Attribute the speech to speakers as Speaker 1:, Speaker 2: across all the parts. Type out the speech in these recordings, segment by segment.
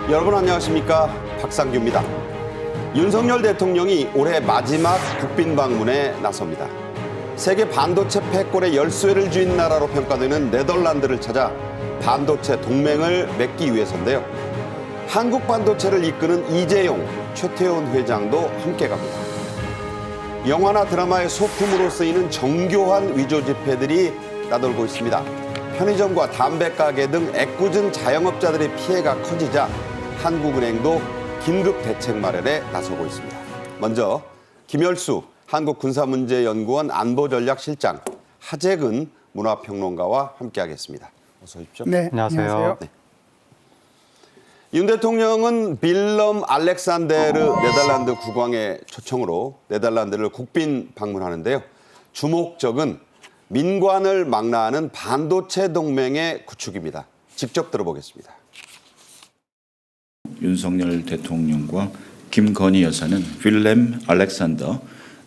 Speaker 1: 여러분 안녕하십니까? 박상규입니다. 윤석열 대통령이 올해 마지막 국빈 방문에 나섭니다. 세계 반도체 패권의 열쇠를 쥔 나라로 평가되는 네덜란드를 찾아 반도체 동맹을 맺기 위해서인데요. 한국 반도체를 이끄는 이재용, 최태원 회장도 함께 갑니다. 영화나 드라마의 소품으로 쓰이는 정교한 위조 지폐들이 나돌고 있습니다. 편의점과 담배 가게 등 애꿎은 자영업자들의 피해가 커지자 한국은행도 긴급 대책 마련에 나서고 있습니다. 먼저 김열수 한국군사문제연구원 안보전략실장, 하재근 문화평론가와 함께하겠습니다. 어서 오십시오.
Speaker 2: 네,
Speaker 3: 안녕하세요.
Speaker 1: 네. 윤 대통령은 빌럼 알렉산데르 네덜란드 국왕의 초청으로 네덜란드를 국빈 방문하는데요. 주목적은 민관을 망라하는 반도체 동맹의 구축입니다. 직접 들어보겠습니다.
Speaker 4: 윤석열 대통령과 김건희 여사는 빌렘 알렉산더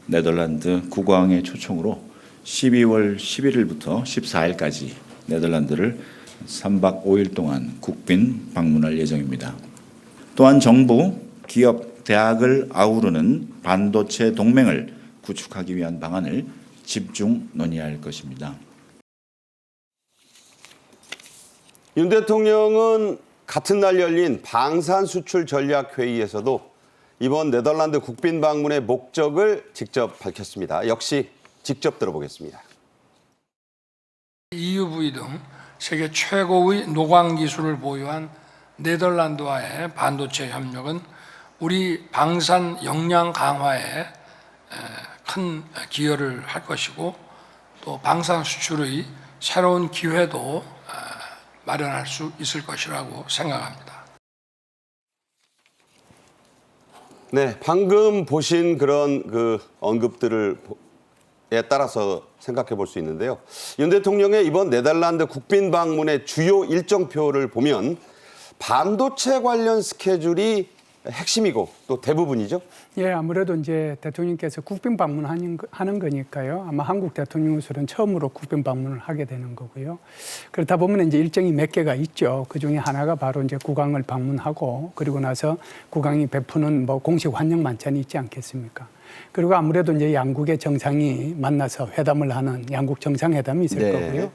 Speaker 4: 네덜란드 국왕의 초청으로 12월 11일부터 14일까지 네덜란드를 3박 5일 동안 국빈 방문할 예정입니다. 또한 정부, 기업, 대학을 아우르는 반도체 동맹을 구축하기 위한 방안을 집중 논의할 것입니다.
Speaker 1: 윤 대통령은 같은 날 열린 방산 수출 전략 회의에서도 이번 네덜란드 국빈 방문의 목적을 직접 밝혔습니다. 역시 직접 들어보겠습니다.
Speaker 2: EUV 등 세계 최고의 노광 기술을 보유한 네덜란드와의 반도체 협력은 우리 방산 역량 강화에 큰 기여를 할 것이고 또 방산 수출의 새로운 기회도 마련할 수 있을 것이라고 생각합니다.
Speaker 1: 네, 방금 보신 그런 언급들에 따라서 생각해 볼 수 있는데요. 윤 대통령의 이번 네덜란드 국빈 방문의 주요 일정표를 보면 반도체 관련 스케줄이 핵심이고 또 대부분이죠.
Speaker 3: 예, 아무래도 이제 대통령께서 국빈 방문하는 거니까요. 아마 한국 대통령으로서는 처음으로 국빈 방문을 하게 되는 거고요. 그렇다 보면 이제 일정이 몇 개가 있죠. 그 중에 하나가 바로 이제 국왕을 방문하고 그리고 나서 국왕이 베푸는 뭐 공식 환영 만찬이 있지 않겠습니까? 그리고 아무래도 이제 양국의 정상이 만나서 회담을 하는 양국 정상회담이 있을
Speaker 1: 네.
Speaker 3: 거고요.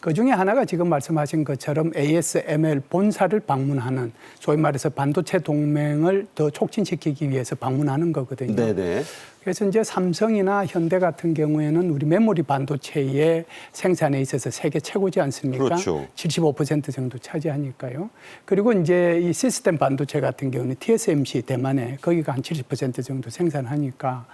Speaker 3: 그 중에 하나가 지금 말씀하신 것처럼 ASML 본사를 방문하는 소위 말해서 반도체 동맹을 더 촉진시키기 위해서 방문하는 거거든요.
Speaker 1: 네네.
Speaker 3: 그래서 이제 삼성이나 현대 같은 경우에는 우리 메모리 반도체의 생산에 있어서 세계 최고지 않습니까?
Speaker 1: 그렇죠.
Speaker 3: 75% 정도 차지하니까요. 그리고 이제 이 시스템 반도체 같은 경우는 TSMC 대만에 거기가 한 70% 정도 생산하니까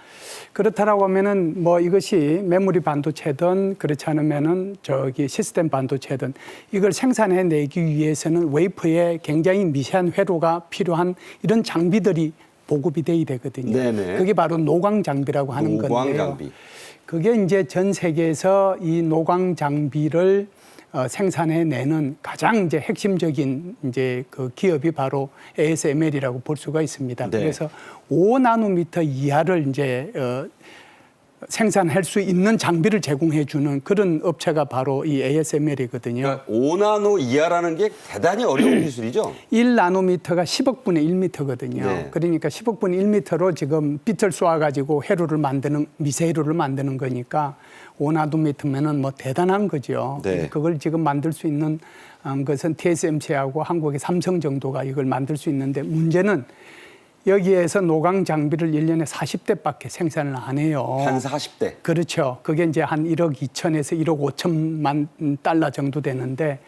Speaker 3: 그렇다라고 하면은 뭐 이것이 메모리 반도체든 그렇지 않으면은 저기 시스템 반도체든 이걸 생산해내기 위해서는 웨이퍼에 굉장히 미세한 회로가 필요한 이런 장비들이 보급이 돼야 되거든요.
Speaker 1: 네네.
Speaker 3: 그게 바로 노광 장비라고 하는
Speaker 1: 노광
Speaker 3: 건데요.
Speaker 1: 장비.
Speaker 3: 그게 이제 전 세계에서 이 노광 장비를 생산해내는 가장 이제 핵심적인 이제 그 기업이 바로 ASML이라고 볼 수가 있습니다.
Speaker 1: 네.
Speaker 3: 그래서 5나노미터 이하를 이제 생산할 수 있는 장비를 제공해주는 그런 업체가 바로 이 ASML이거든요.
Speaker 1: 그러니까 5나노 이하라는 게 대단히 어려운 기술이죠.
Speaker 3: 1나노미터가 10억분의 1미터거든요.
Speaker 1: 네.
Speaker 3: 그러니까 10억분의 1미터로 지금 빛을 쏘아가지고 회로를 만드는, 미세 회로를 만드는 거니까 5나노미터면은 뭐 대단한 거죠.
Speaker 1: 네.
Speaker 3: 그걸 지금 만들 수 있는 것은 TSMC하고 한국의 삼성 정도가 이걸 만들 수 있는데 문제는 여기에서 노광 장비를 1년에 40대밖에 생산을 안 해요.
Speaker 1: 한 40대.
Speaker 3: 그렇죠. 그게 이제 한 1억 2천에서 1억 5천만 달러 정도 되는데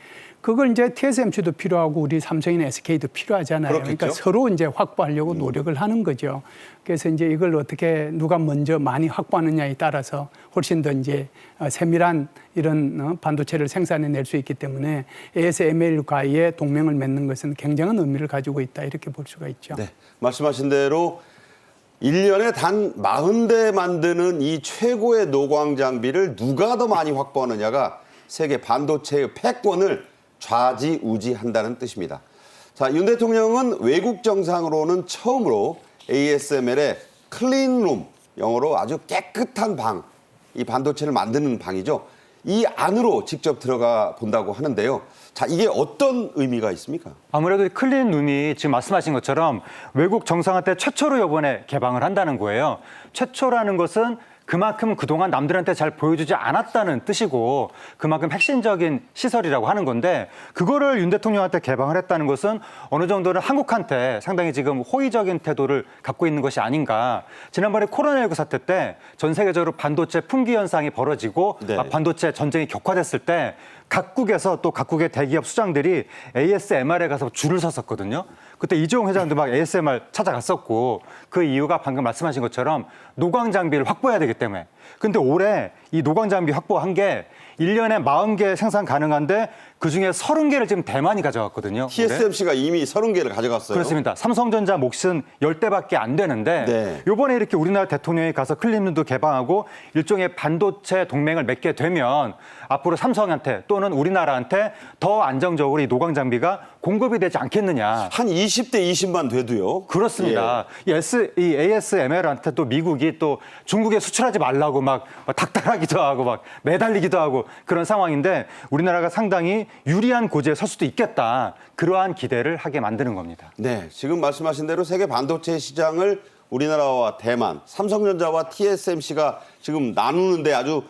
Speaker 3: 그걸 이제 TSMC도 필요하고 우리 삼성이나 SK도 필요하잖아요.
Speaker 1: 그렇겠죠.
Speaker 3: 그러니까 서로 이제 확보하려고 노력을 하는 거죠. 그래서 이제 이걸 어떻게 누가 먼저 많이 확보하느냐에 따라서 훨씬 더 이제 세밀한 이런 반도체를 생산해낼 수 있기 때문에 ASML과의 동맹을 맺는 것은 굉장한 의미를 가지고 있다 이렇게 볼 수가 있죠.
Speaker 1: 네, 말씀하신 대로 1년에 단 40대 만드는 이 최고의 노광 장비를 누가 더 많이 확보하느냐가 세계 반도체의 패권을 좌지우지한다는 뜻입니다. 자, 윤 대통령은 외국 정상으로는 처음으로 ASML의 클린룸, 영어로 아주 깨끗한 방, 이 반도체를 만드는 방이죠. 이 안으로 직접 들어가 본다고 하는데요. 자, 이게 어떤 의미가 있습니까?
Speaker 5: 아무래도 클린룸이 지금 말씀하신 것처럼 외국 정상화때 최초로 이번에 개방을 한다는 거예요. 최초라는 것은 그만큼 그동안 남들한테 잘 보여주지 않았다는 뜻이고 그만큼 핵심적인 시설이라고 하는 건데 그거를 윤 대통령한테 개방을 했다는 것은 어느 정도는 한국한테 상당히 지금 호의적인 태도를 갖고 있는 것이 아닌가. 지난번에 코로나19 사태 때 전 세계적으로 반도체 품귀 현상이 벌어지고
Speaker 1: 네.
Speaker 5: 반도체 전쟁이 격화됐을 때 각국에서 또 각국의 대기업 수장들이 ASMR에 가서 줄을 섰었거든요. 그때 이재용 회장도 막 ASMR 찾아갔었고 그 이유가 방금 말씀하신 것처럼 노광 장비를 확보해야 되기 때문에. 근데 올해 이 노광 장비 확보한 게 1년에 40개 생산 가능한데 그중에 30개를 지금 대만이 가져갔거든요. 올해.
Speaker 1: TSMC가 이미 30개를 가져갔어요.
Speaker 5: 그렇습니다. 삼성전자 몫은 10대밖에 안 되는데
Speaker 1: 네.
Speaker 5: 이번에 이렇게 우리나라 대통령이 가서 클린룸도 개방하고 일종의 반도체 동맹을 맺게 되면 앞으로 삼성한테 또는 우리나라한테 더 안정적으로 이 노광 장비가 공급이 되지 않겠느냐.
Speaker 1: 한 20대 20만 돼도요.
Speaker 5: 그렇습니다. 이 ASML한테 또 미국이 또 중국에 수출하지 말라고 막 닥달하기도 하고 막 매달리기도 하고 그런 상황인데 우리나라가 상당히 유리한 고지에 설 수도 있겠다. 그러한 기대를 하게 만드는 겁니다.
Speaker 1: 네, 지금 말씀하신 대로 세계 반도체 시장을 우리나라와 대만, 삼성전자와 TSMC가 지금 나누는데 아주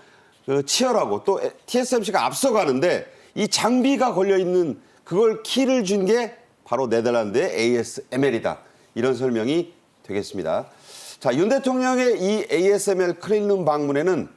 Speaker 1: 치열하고 또 TSMC가 앞서가는데 이 장비가 걸려있는 그걸 키를 준 게 바로 네덜란드의 ASML이다. 이런 설명이 되겠습니다. 자, 윤 대통령의 이 ASML 클린룸 방문에는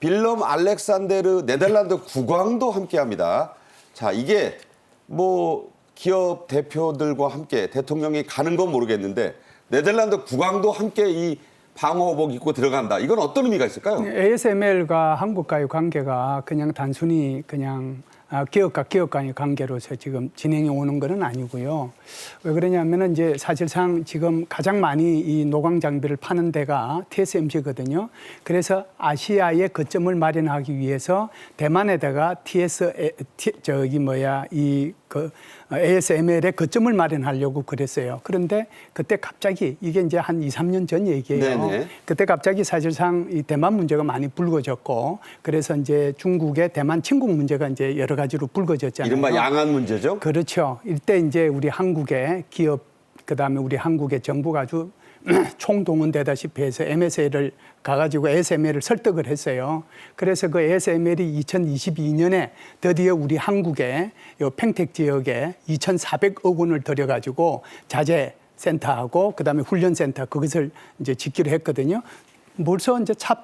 Speaker 1: 빌럼 알렉산데르 네덜란드 국왕도 함께합니다. 자, 이게 뭐 기업 대표들과 함께 대통령이 가는 건 모르겠는데 네덜란드 국왕도 함께 이 방호복 입고 들어간다. 이건 어떤 의미가 있을까요?
Speaker 3: ASML과 한국과의 관계가 그냥 단순히 그냥 기업과 기업 간의 관계로서 지금 진행해 오는 것은 아니고요. 왜 그러냐면은 이제 사실상 지금 가장 많이 이 노광 장비를 파는 데가 TSMC거든요. 그래서 아시아의 거점을 마련하기 위해서 대만에다가 ASML의 거점을 마련하려고 그랬어요. 그런데 그때 갑자기 이게 이제 한 2, 3년 전 얘기예요.
Speaker 1: 네네.
Speaker 3: 그때 갑자기 사실상 이 대만 문제가 많이 불거졌고 그래서 이제 중국의 대만 침공 문제가 이제 여러 가지로 불거졌잖아요.
Speaker 1: 이른바 양안 문제죠?
Speaker 3: 그렇죠. 이때 이제 우리 한국의 기업 그다음에 우리 한국의 정부가 아주 총동원되다시피 해서 MSL을 가가지고 ASML을 설득을 했어요. 그래서 그 ASML이 2022년에 드디어 우리 한국의 요 팽택 지역에 2,400억 원을 들여가지고 자재 센터하고 그다음에 훈련센터 그것을 이제 짓기로 했거든요. 벌써 이제 첫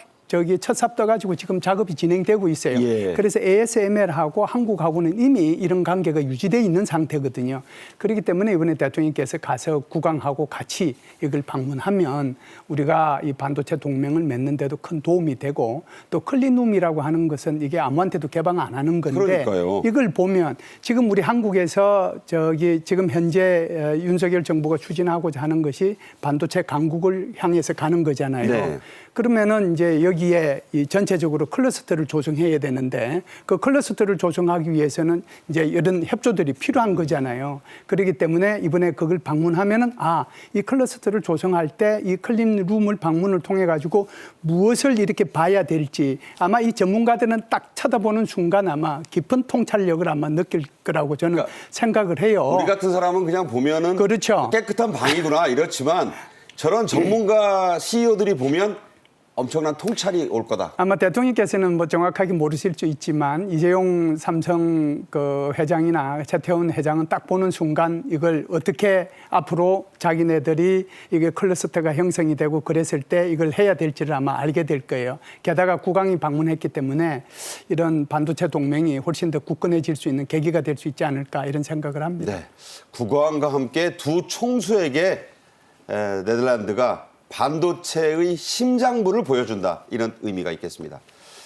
Speaker 3: 삽 떠가지고 지금 작업이 진행되고 있어요.
Speaker 1: 예.
Speaker 3: 그래서 ASML하고 한국하고는 이미 이런 관계가 유지되어 있는 상태거든요. 그렇기 때문에 이번에 대통령께서 가서 국왕하고 같이 이걸 방문하면 우리가 이 반도체 동맹을 맺는 데도 큰 도움이 되고 또 클린룸이라고 하는 것은 이게 아무한테도 개방 안 하는 건데
Speaker 1: 그러니까요.
Speaker 3: 이걸 보면 지금 우리 한국에서 지금 현재 윤석열 정부가 추진하고자 하는 것이 반도체 강국을 향해서 가는 거잖아요.
Speaker 1: 네.
Speaker 3: 그러면은 이제 여기에 이 전체적으로 클러스터를 조성해야 되는데 그 클러스터를 조성하기 위해서는 이제 이런 협조들이 필요한 거잖아요. 그렇기 때문에 이번에 그걸 방문하면은 이 클러스터를 조성할 때 이 클린룸을 방문을 통해 가지고 무엇을 이렇게 봐야 될지 아마 이 전문가들은 딱 쳐다보는 순간 아마 깊은 통찰력을 아마 느낄 거라고 저는
Speaker 1: 그러니까
Speaker 3: 생각을 해요.
Speaker 1: 우리 같은 사람은 그냥 보면은
Speaker 3: 그렇죠.
Speaker 1: 깨끗한 방이구나 이렇지만 저런 전문가 CEO들이 보면 엄청난 통찰이 올 거다.
Speaker 3: 아마 대통령께서는 뭐 정확하게 모르실 수 있지만 이재용 삼성 그 회장이나 최태원 회장은 딱 보는 순간 이걸 어떻게 앞으로 자기네들이 이게 클러스터가 형성이 되고 그랬을 때 이걸 해야 될지를 아마 알게 될 거예요. 게다가 국왕이 방문했기 때문에 이런 반도체 동맹이 훨씬 더 굳건해질 수 있는 계기가 될 수 있지 않을까 이런 생각을 합니다.
Speaker 1: 네. 국왕과 함께 두 총수에게 네덜란드가 반도체의 심장부를 보여준다. 이런 의미가 있겠습니다.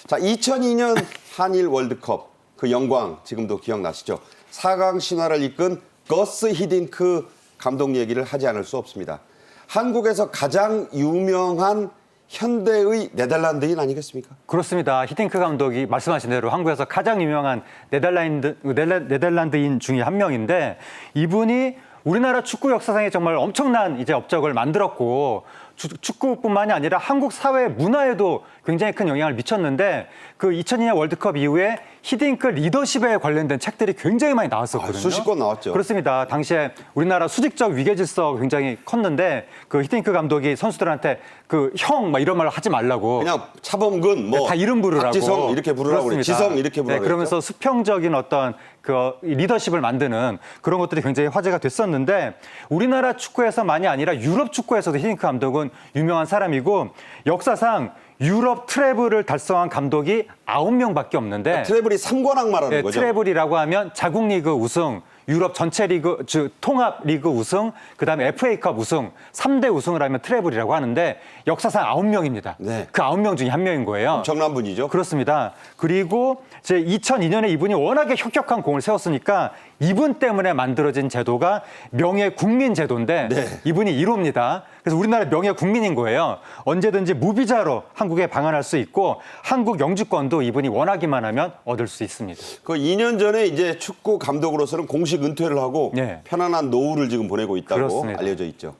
Speaker 1: 자, 2002년 한일 월드컵 그 영광 지금도 기억나시죠? 4강 신화를 이끈 거스 히딩크 감독 얘기를 하지 않을 수 없습니다. 한국에서 가장 유명한 현대의 네덜란드인 아니겠습니까?
Speaker 5: 그렇습니다. 히딩크 감독이 말씀하신 대로 한국에서 가장 유명한 네덜란드인 중에 한 명인데 이분이 우리나라 축구 역사상에 정말 엄청난 이제 업적을 만들었고 축구뿐만이 아니라 한국 사회 문화에도 굉장히 큰 영향을 미쳤는데 그 2002년 월드컵 이후에 히딩크 리더십에 관련된 책들이 굉장히 많이 나왔었거든요.
Speaker 1: 수십 권 나왔죠.
Speaker 5: 그렇습니다. 당시에 우리나라 수직적 위계 질서가 굉장히 컸는데 그 히딩크 감독이 선수들한테 그 형 막 이런 말 하지 말라고
Speaker 1: 그냥 차범근 뭐
Speaker 5: 다 이름 부르라고
Speaker 1: 박지성 이렇게 부르라고 그래.
Speaker 5: 그렇습니다.
Speaker 1: 지성 이렇게 부르라고
Speaker 5: 그러면서 수평적인 어떤 그 리더십을 만드는 그런 것들이 굉장히 화제가 됐었는데 우리나라 축구에서만이 아니라 유럽 축구에서도 히딩크 감독은 유명한 사람이고 역사상 유럽 트래블을 달성한 감독이 9명밖에 없는데
Speaker 1: 트래블이 3관왕 말하는 거죠.
Speaker 5: 트래블이라고 하면 자국 리그 우승, 유럽 전체 리그, 즉 통합 리그 우승, 그다음에 FA컵 우승, 3대 우승을 하면 트래블이라고 하는데 역사상 9명입니다.
Speaker 1: 네.
Speaker 5: 그 9명 중에 한 명인 거예요.
Speaker 1: 엄청난 분이죠.
Speaker 5: 그렇습니다. 그리고 이제 2002년에 이분이 워낙에 혁혁한 공을 세웠으니까 이분 때문에 만들어진 제도가 명예 국민 제도인데
Speaker 1: 네.
Speaker 5: 이분이 1호입니다. 그래서 우리나라 명예 국민인 거예요. 언제든지 무비자로 한국에 방한할 수 있고 한국 영주권도 이분이 원하기만 하면 얻을 수 있습니다.
Speaker 1: 그 2년 전에 이제 축구 감독으로서는 공식 은퇴를 하고
Speaker 5: 네.
Speaker 1: 편안한 노후를 지금 보내고 있다고
Speaker 5: 그렇습니다.
Speaker 1: 알려져 있죠.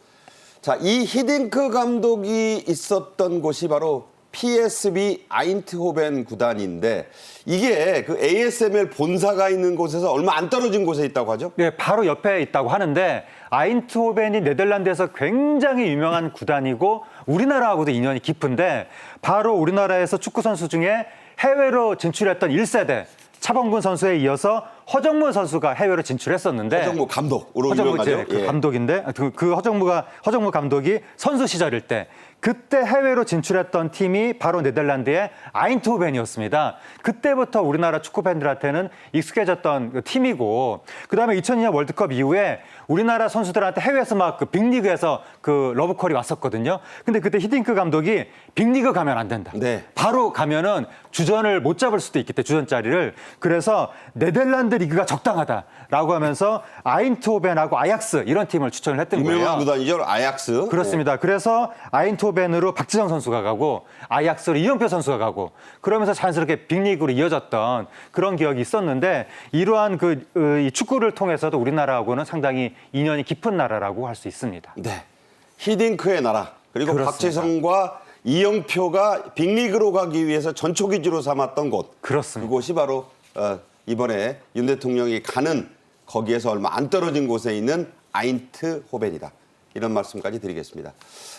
Speaker 1: 자, 이 히딩크 감독이 있었던 곳이 바로 PSV 아인트호벤 구단인데 이게 그 ASML 본사가 있는 곳에서 얼마 안 떨어진 곳에 있다고 하죠?
Speaker 5: 네, 바로 옆에 있다고 하는데 아인트호벤이 네덜란드에서 굉장히 유명한 구단이고 우리나라하고도 인연이 깊은데 바로 우리나라에서 축구 선수 중에 해외로 진출했던 1세대 차범근 선수에 이어서 허정무 선수가 해외로 진출했었는데
Speaker 1: 허정무 감독으로
Speaker 5: 허정무
Speaker 1: 유명하죠.
Speaker 5: 그
Speaker 1: 예.
Speaker 5: 감독인데 그 허정무 감독이 선수 시절일 때 그때 해외로 진출했던 팀이 바로 네덜란드의 아인트호벤이었습니다. 그때부터 우리나라 축구 팬들한테는 익숙해졌던 그 팀이고 그다음에 2002년 월드컵 이후에 우리나라 선수들한테 해외에서 막 그 빅리그에서 그 러브콜이 왔었거든요. 근데 그때 히딩크 감독이 빅리그 가면 안 된다.
Speaker 1: 네.
Speaker 5: 바로 가면은 주전을 못 잡을 수도 있기 때문에 주전 자리를 그래서 네덜란드 리그가 적당하다라고 하면서 아인트호벤하고 아약스 이런 팀을 추천을 했던 거예요.
Speaker 1: 유명한 구단이죠. 아약스.
Speaker 5: 그렇습니다. 그래서 아인트호벤으로 박지성 선수가 가고 아약스로 이영표 선수가 가고 그러면서 자연스럽게 빅리그로 이어졌던 그런 기억이 있었는데 이러한 이 축구를 통해서도 우리나라하고는 상당히 인연이 깊은 나라라고 할 수 있습니다.
Speaker 1: 네. 히딩크의 나라. 그리고
Speaker 5: 그렇습니다.
Speaker 1: 박지성과 이영표가 빅리그로 가기 위해서 전초기지로 삼았던 곳.
Speaker 5: 그렇습니다.
Speaker 1: 그곳이 바로 이번에 윤 대통령이 가는 거기에서 얼마 안 떨어진 곳에 있는 아인트호벤이다. 이런 말씀까지 드리겠습니다.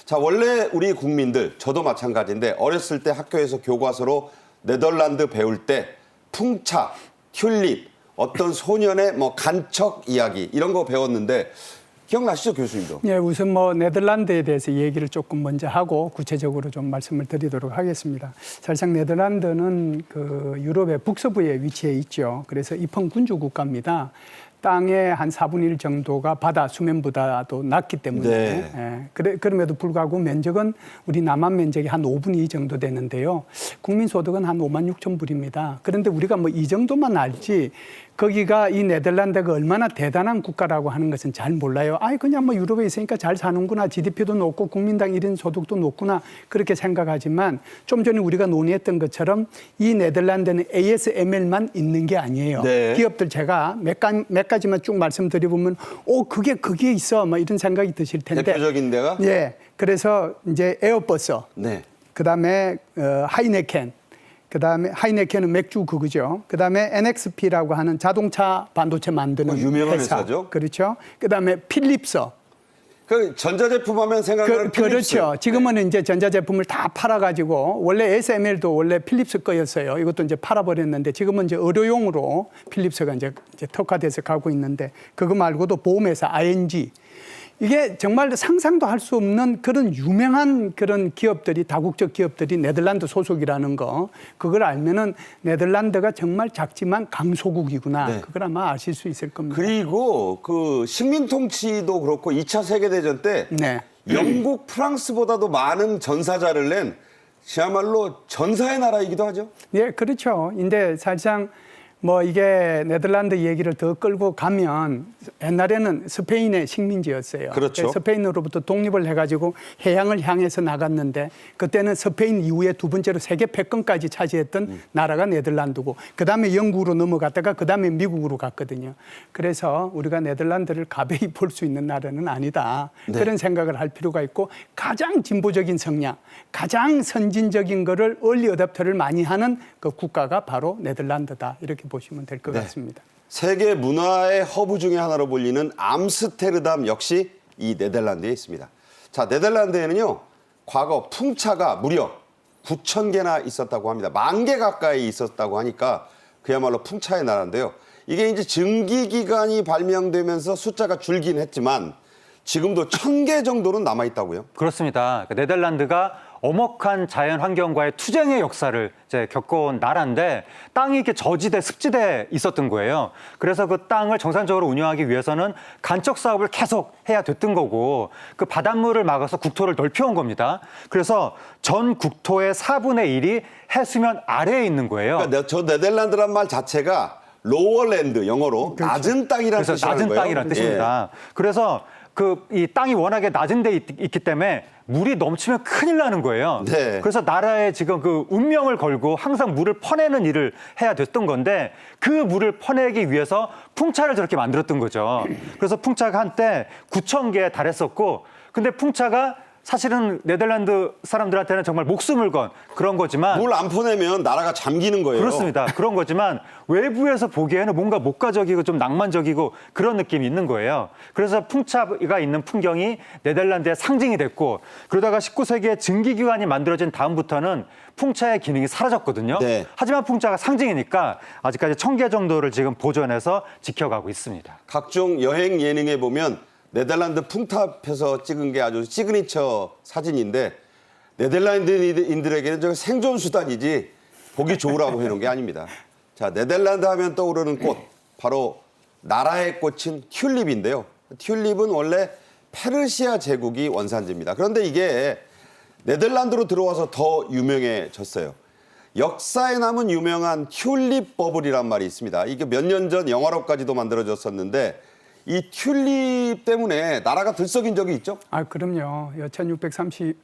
Speaker 1: 자, 원래 우리 국민들, 저도 마찬가지인데 어렸을 때 학교에서 교과서로 네덜란드 배울 때 풍차, 튤립, 어떤 소년의 뭐 간척 이야기 이런 거 배웠는데 기억나시죠, 교수님도?
Speaker 3: 예, 우선 뭐 네덜란드에 대해서 얘기를 조금 먼저 하고 구체적으로 좀 말씀을 드리도록 하겠습니다. 사실상 네덜란드는 그 유럽의 북서부에 위치해 있죠. 그래서 입헌 군주 국가입니다. 땅의 한 4분의 1 정도가 바다 수면보다도 낮기 때문에
Speaker 1: 네.
Speaker 3: 그럼에도 불구하고 면적은 우리 남한 면적이 한 5분의 2 정도 되는데요. 국민소득은 한 5만 6천 불입니다. 그런데 우리가 뭐 이 정도만 알지 거기가 이 네덜란드가 얼마나 대단한 국가라고 하는 것은 잘 몰라요. 그냥 뭐 유럽에 있으니까 잘 사는구나. GDP도 높고 국민당 1인 소득도 높구나. 그렇게 생각하지만 좀 전에 우리가 논의했던 것처럼 이 네덜란드는 ASML만 있는 게 아니에요.
Speaker 1: 네.
Speaker 3: 기업들 제가 몇 가지만 쭉 말씀드려보면 그게 거기에 있어. 뭐 이런 생각이 드실 텐데.
Speaker 1: 대표적인 데가?
Speaker 3: 예. 그래서 이제 에어버스.
Speaker 1: 네.
Speaker 3: 그다음에 하이네켄. 그다음에 하이네켄은 맥주 그거죠. 그다음에 NXP라고 하는 자동차 반도체 만드는
Speaker 1: 유명한
Speaker 3: 회사.
Speaker 1: 회사죠.
Speaker 3: 그렇죠. 그다음에 필립스.
Speaker 1: 그 전자제품 하면 생각나는 필립스.
Speaker 3: 그렇죠. 지금은 이제 전자제품을 다 팔아가지고 원래 ASML도 원래 필립스 거였어요. 이것도 이제 팔아버렸는데 지금은 이제 의료용으로 필립스가 이제 특화돼서 가고 있는데 그거 말고도 보험회사 ING. 이게 정말 상상도 할 수 없는 그런 유명한 그런 기업들이 다국적 기업들이 네덜란드 소속이라는 거 그걸 알면은 네덜란드가 정말 작지만 강소국이구나.
Speaker 1: 네.
Speaker 3: 그걸 아마 아실 수 있을 겁니다.
Speaker 1: 그리고 그 식민 통치도 그렇고 2차 세계대전 때
Speaker 3: 네.
Speaker 1: 영국, 프랑스보다도 많은 전사자를 낸 그야말로 전사의 나라이기도 하죠.
Speaker 3: 예, 그렇죠. 근데 사실상 뭐 이게 네덜란드 얘기를 더 끌고 가면 옛날에는 스페인의 식민지였어요.
Speaker 1: 그렇죠.
Speaker 3: 스페인으로부터 독립을 해가지고 해양을 향해서 나갔는데 그때는 스페인 이후에 두 번째로 세계 패권까지 차지했던 나라가 네덜란드고 그다음에 영국으로 넘어갔다가 그다음에 미국으로 갔거든요. 그래서 우리가 네덜란드를 가벼이 볼 수 있는 나라는 아니다.
Speaker 1: 네.
Speaker 3: 그런 생각을 할 필요가 있고 가장 진보적인 성향, 가장 선진적인 거를 얼리 어댑터를 많이 하는 그 국가가 바로 네덜란드다. 이렇게 보시면 될 것
Speaker 1: 네.
Speaker 3: 같습니다.
Speaker 1: 세계 문화의 허브 중에 하나로 불리는 암스테르담 역시 이 네덜란드에 있습니다. 자, 네덜란드에는요, 과거 풍차가 무려 9,000개나 있었다고 합니다. 10,000개 가까이 있었다고 하니까 그야말로 풍차의 나라인데요. 이게 이제 증기기관이 발명되면서 숫자가 줄긴 했지만 지금도 1,000개 정도는 남아있다고요?
Speaker 5: 그렇습니다. 네덜란드가 엄혹한 자연 환경과의 투쟁의 역사를 이제 겪어온 나라인데 땅이 이렇게 저지대, 습지대에 있었던 거예요. 그래서 그 땅을 정상적으로 운영하기 위해서는 간척 사업을 계속 해야 됐던 거고 그 바닷물을 막아서 국토를 넓혀온 겁니다. 그래서 전 국토의 4분의 1이 해수면 아래에 있는 거예요.
Speaker 1: 그러니까 저 네덜란드란 말 자체가 로어랜드, 영어로 낮은 땅이라는
Speaker 5: 그래서
Speaker 1: 뜻이라는
Speaker 5: 낮은
Speaker 1: 거예요.
Speaker 5: 땅이라는
Speaker 1: 예.
Speaker 5: 뜻입니다. 그래서 이 땅이 워낙에 낮은 데 있기 때문에 물이 넘치면 큰일 나는 거예요.
Speaker 1: 네.
Speaker 5: 그래서 나라에 지금 그 운명을 걸고 항상 물을 퍼내는 일을 해야 됐던 건데 그 물을 퍼내기 위해서 풍차를 저렇게 만들었던 거죠. 그래서 풍차가 한때 9,000개에 달했었고 근데 풍차가 사실은 네덜란드 사람들한테는 정말 목숨을 건 그런 거지만
Speaker 1: 물 안 퍼내면 나라가 잠기는 거예요.
Speaker 5: 그렇습니다. 그런 거지만 외부에서 보기에는 뭔가 목가적이고 좀 낭만적이고 그런 느낌이 있는 거예요. 그래서 풍차가 있는 풍경이 네덜란드의 상징이 됐고 그러다가 19세기에 증기기관이 만들어진 다음부터는 풍차의 기능이 사라졌거든요.
Speaker 1: 네.
Speaker 5: 하지만 풍차가 상징이니까 아직까지 1,000개 정도를 지금 보존해서 지켜가고 있습니다.
Speaker 1: 각종 여행 예능에 보면 네덜란드 풍탑에서 찍은 게 아주 시그니처 사진인데 네덜란드인들에게는 저 생존 수단이지 보기 좋으라고 해놓은 게 아닙니다. 자, 네덜란드 하면 떠오르는 꽃, 바로 나라의 꽃인 튤립인데요. 튤립은 원래 페르시아 제국이 원산지입니다. 그런데 이게 네덜란드로 들어와서 더 유명해졌어요. 역사에 남은 유명한 튤립 버블이란 말이 있습니다. 이게 몇 년 전 영화로까지도 만들어졌었는데 이 튤립 때문에 나라가 들썩인 적이 있죠?
Speaker 3: 아, 그럼요. 1630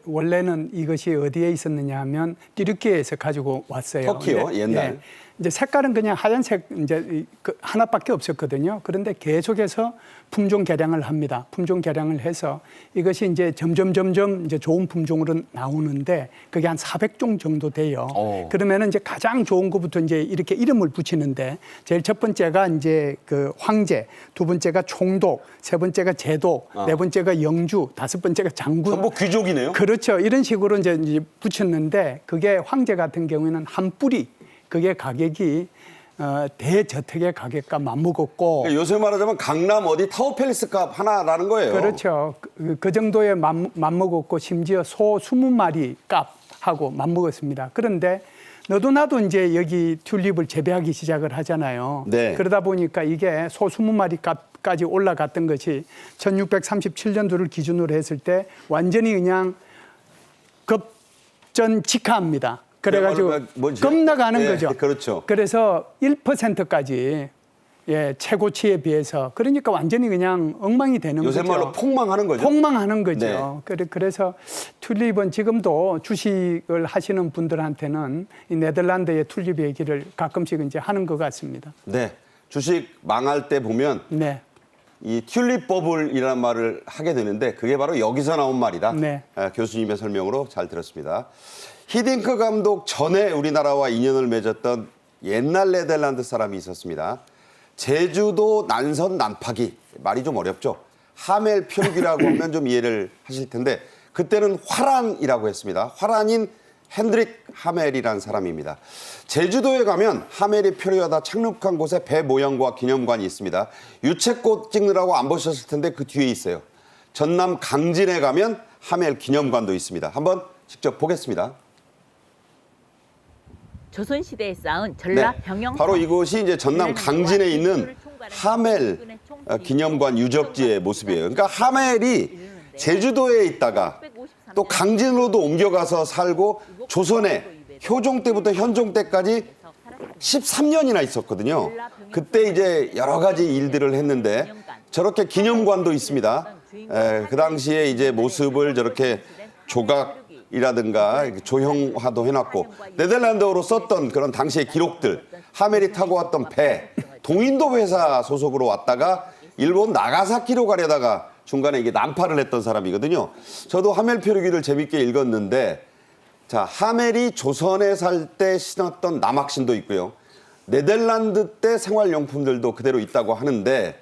Speaker 3: 원래는 이것이 어디에 있었느냐 하면 띠르키에서 가지고 왔어요.
Speaker 1: 터키요,
Speaker 3: 근데,
Speaker 1: 옛날.
Speaker 3: 예, 이제 색깔은 그냥 하얀색 이제 하나밖에 없었거든요. 그런데 계속해서 품종 개량을 합니다. 품종 개량을 해서 이것이 이제 점점 이제 좋은 품종으로 나오는데 그게 한 400종 정도 돼요. 그러면은 이제 가장 좋은 것부터 이제 이렇게 이름을 붙이는데 제일 첫 번째가 이제 그 황제, 두 번째가 총독, 세 번째가 제독, 네 번째가 영주, 다섯 번째가 장군.
Speaker 1: 전부 귀족이네요.
Speaker 3: 그렇죠. 이런 식으로 이제 붙였는데 그게 황제 같은 경우에는 한 뿌리 그게 가격이 대저택의 가격과 맞먹었고
Speaker 1: 그러니까 요새 말하자면 강남 어디 타워팰리스 값 하나라는 거예요.
Speaker 3: 그렇죠. 그 정도에 맞먹었고 심지어 소 20마리 값하고 맞먹었습니다. 그런데 너도 나도 이제 여기 튤립을 재배하기 시작을 하잖아요.
Speaker 1: 네.
Speaker 3: 그러다 보니까 이게 소 20마리 값까지 올라갔던 것이 1637년도를 기준으로 했을 때 완전히 그냥 급전직하합니다. 그래가지고
Speaker 1: 뭐지?
Speaker 3: 겁나가는
Speaker 1: 예,
Speaker 3: 거죠.
Speaker 1: 그렇죠.
Speaker 3: 그래서 1%까지 최고치에 비해서 그러니까 완전히 그냥 엉망이 되는
Speaker 1: 요새
Speaker 3: 거죠.
Speaker 1: 말로 폭망하는 거죠.
Speaker 3: 폭망하는 거죠. 그래서 튤립은 지금도 주식을 하시는 분들한테는 이 네덜란드의 튤립 얘기를 가끔씩 이제 하는 것 같습니다.
Speaker 1: 네. 주식 망할 때 보면
Speaker 3: 네.
Speaker 1: 이 튤립 버블이라는 말을 하게 되는데 그게 바로 여기서 나온 말이다.
Speaker 3: 네.
Speaker 1: 교수님의 설명으로 잘 들었습니다. 히딩크 감독 전에 우리나라와 인연을 맺었던 옛날 네덜란드 사람이 있었습니다. 제주도 난선 난파기, 말이 좀 어렵죠. 하멜 표류기라고 하면 좀 이해를 하실 텐데 그때는 화란이라고 했습니다. 화란인 핸드릭 하멜이라는 사람입니다. 제주도에 가면 하멜이 표류하다 착륙한 곳에 배 모양과 기념관이 있습니다. 유채꽃 찍느라고 안 보셨을 텐데 그 뒤에 있어요. 전남 강진에 가면 하멜 기념관도 있습니다. 한번 직접 보겠습니다.
Speaker 6: 조선시대에 쌓은 전라
Speaker 1: 네,
Speaker 6: 병영
Speaker 1: 바로 이곳이 이제 전남 강진에 있는 하멜 기념관 유적지의 모습이에요. 그러니까 하멜이 제주도에 있다가 또 강진으로도 옮겨가서 살고 조선의 효종 때부터 현종 때까지 13년이나 있었거든요. 그때 이제 여러 가지 일들을 했는데 저렇게 기념관도 있습니다. 그 당시에 이제 모습을 저렇게 조각이라든가 조형화도 해놨고 네덜란드어로 썼던 그런 당시의 기록들, 하멜이 타고 왔던 배, 동인도 회사 소속으로 왔다가 일본 나가사키로 가려다가 중간에 이게 난파를 했던 사람이거든요. 저도 하멜 표류기를 재밌게 읽었는데 자, 하멜이 조선에 살 때 신었던 남학신도 있고요. 네덜란드 때 생활용품들도 그대로 있다고 하는데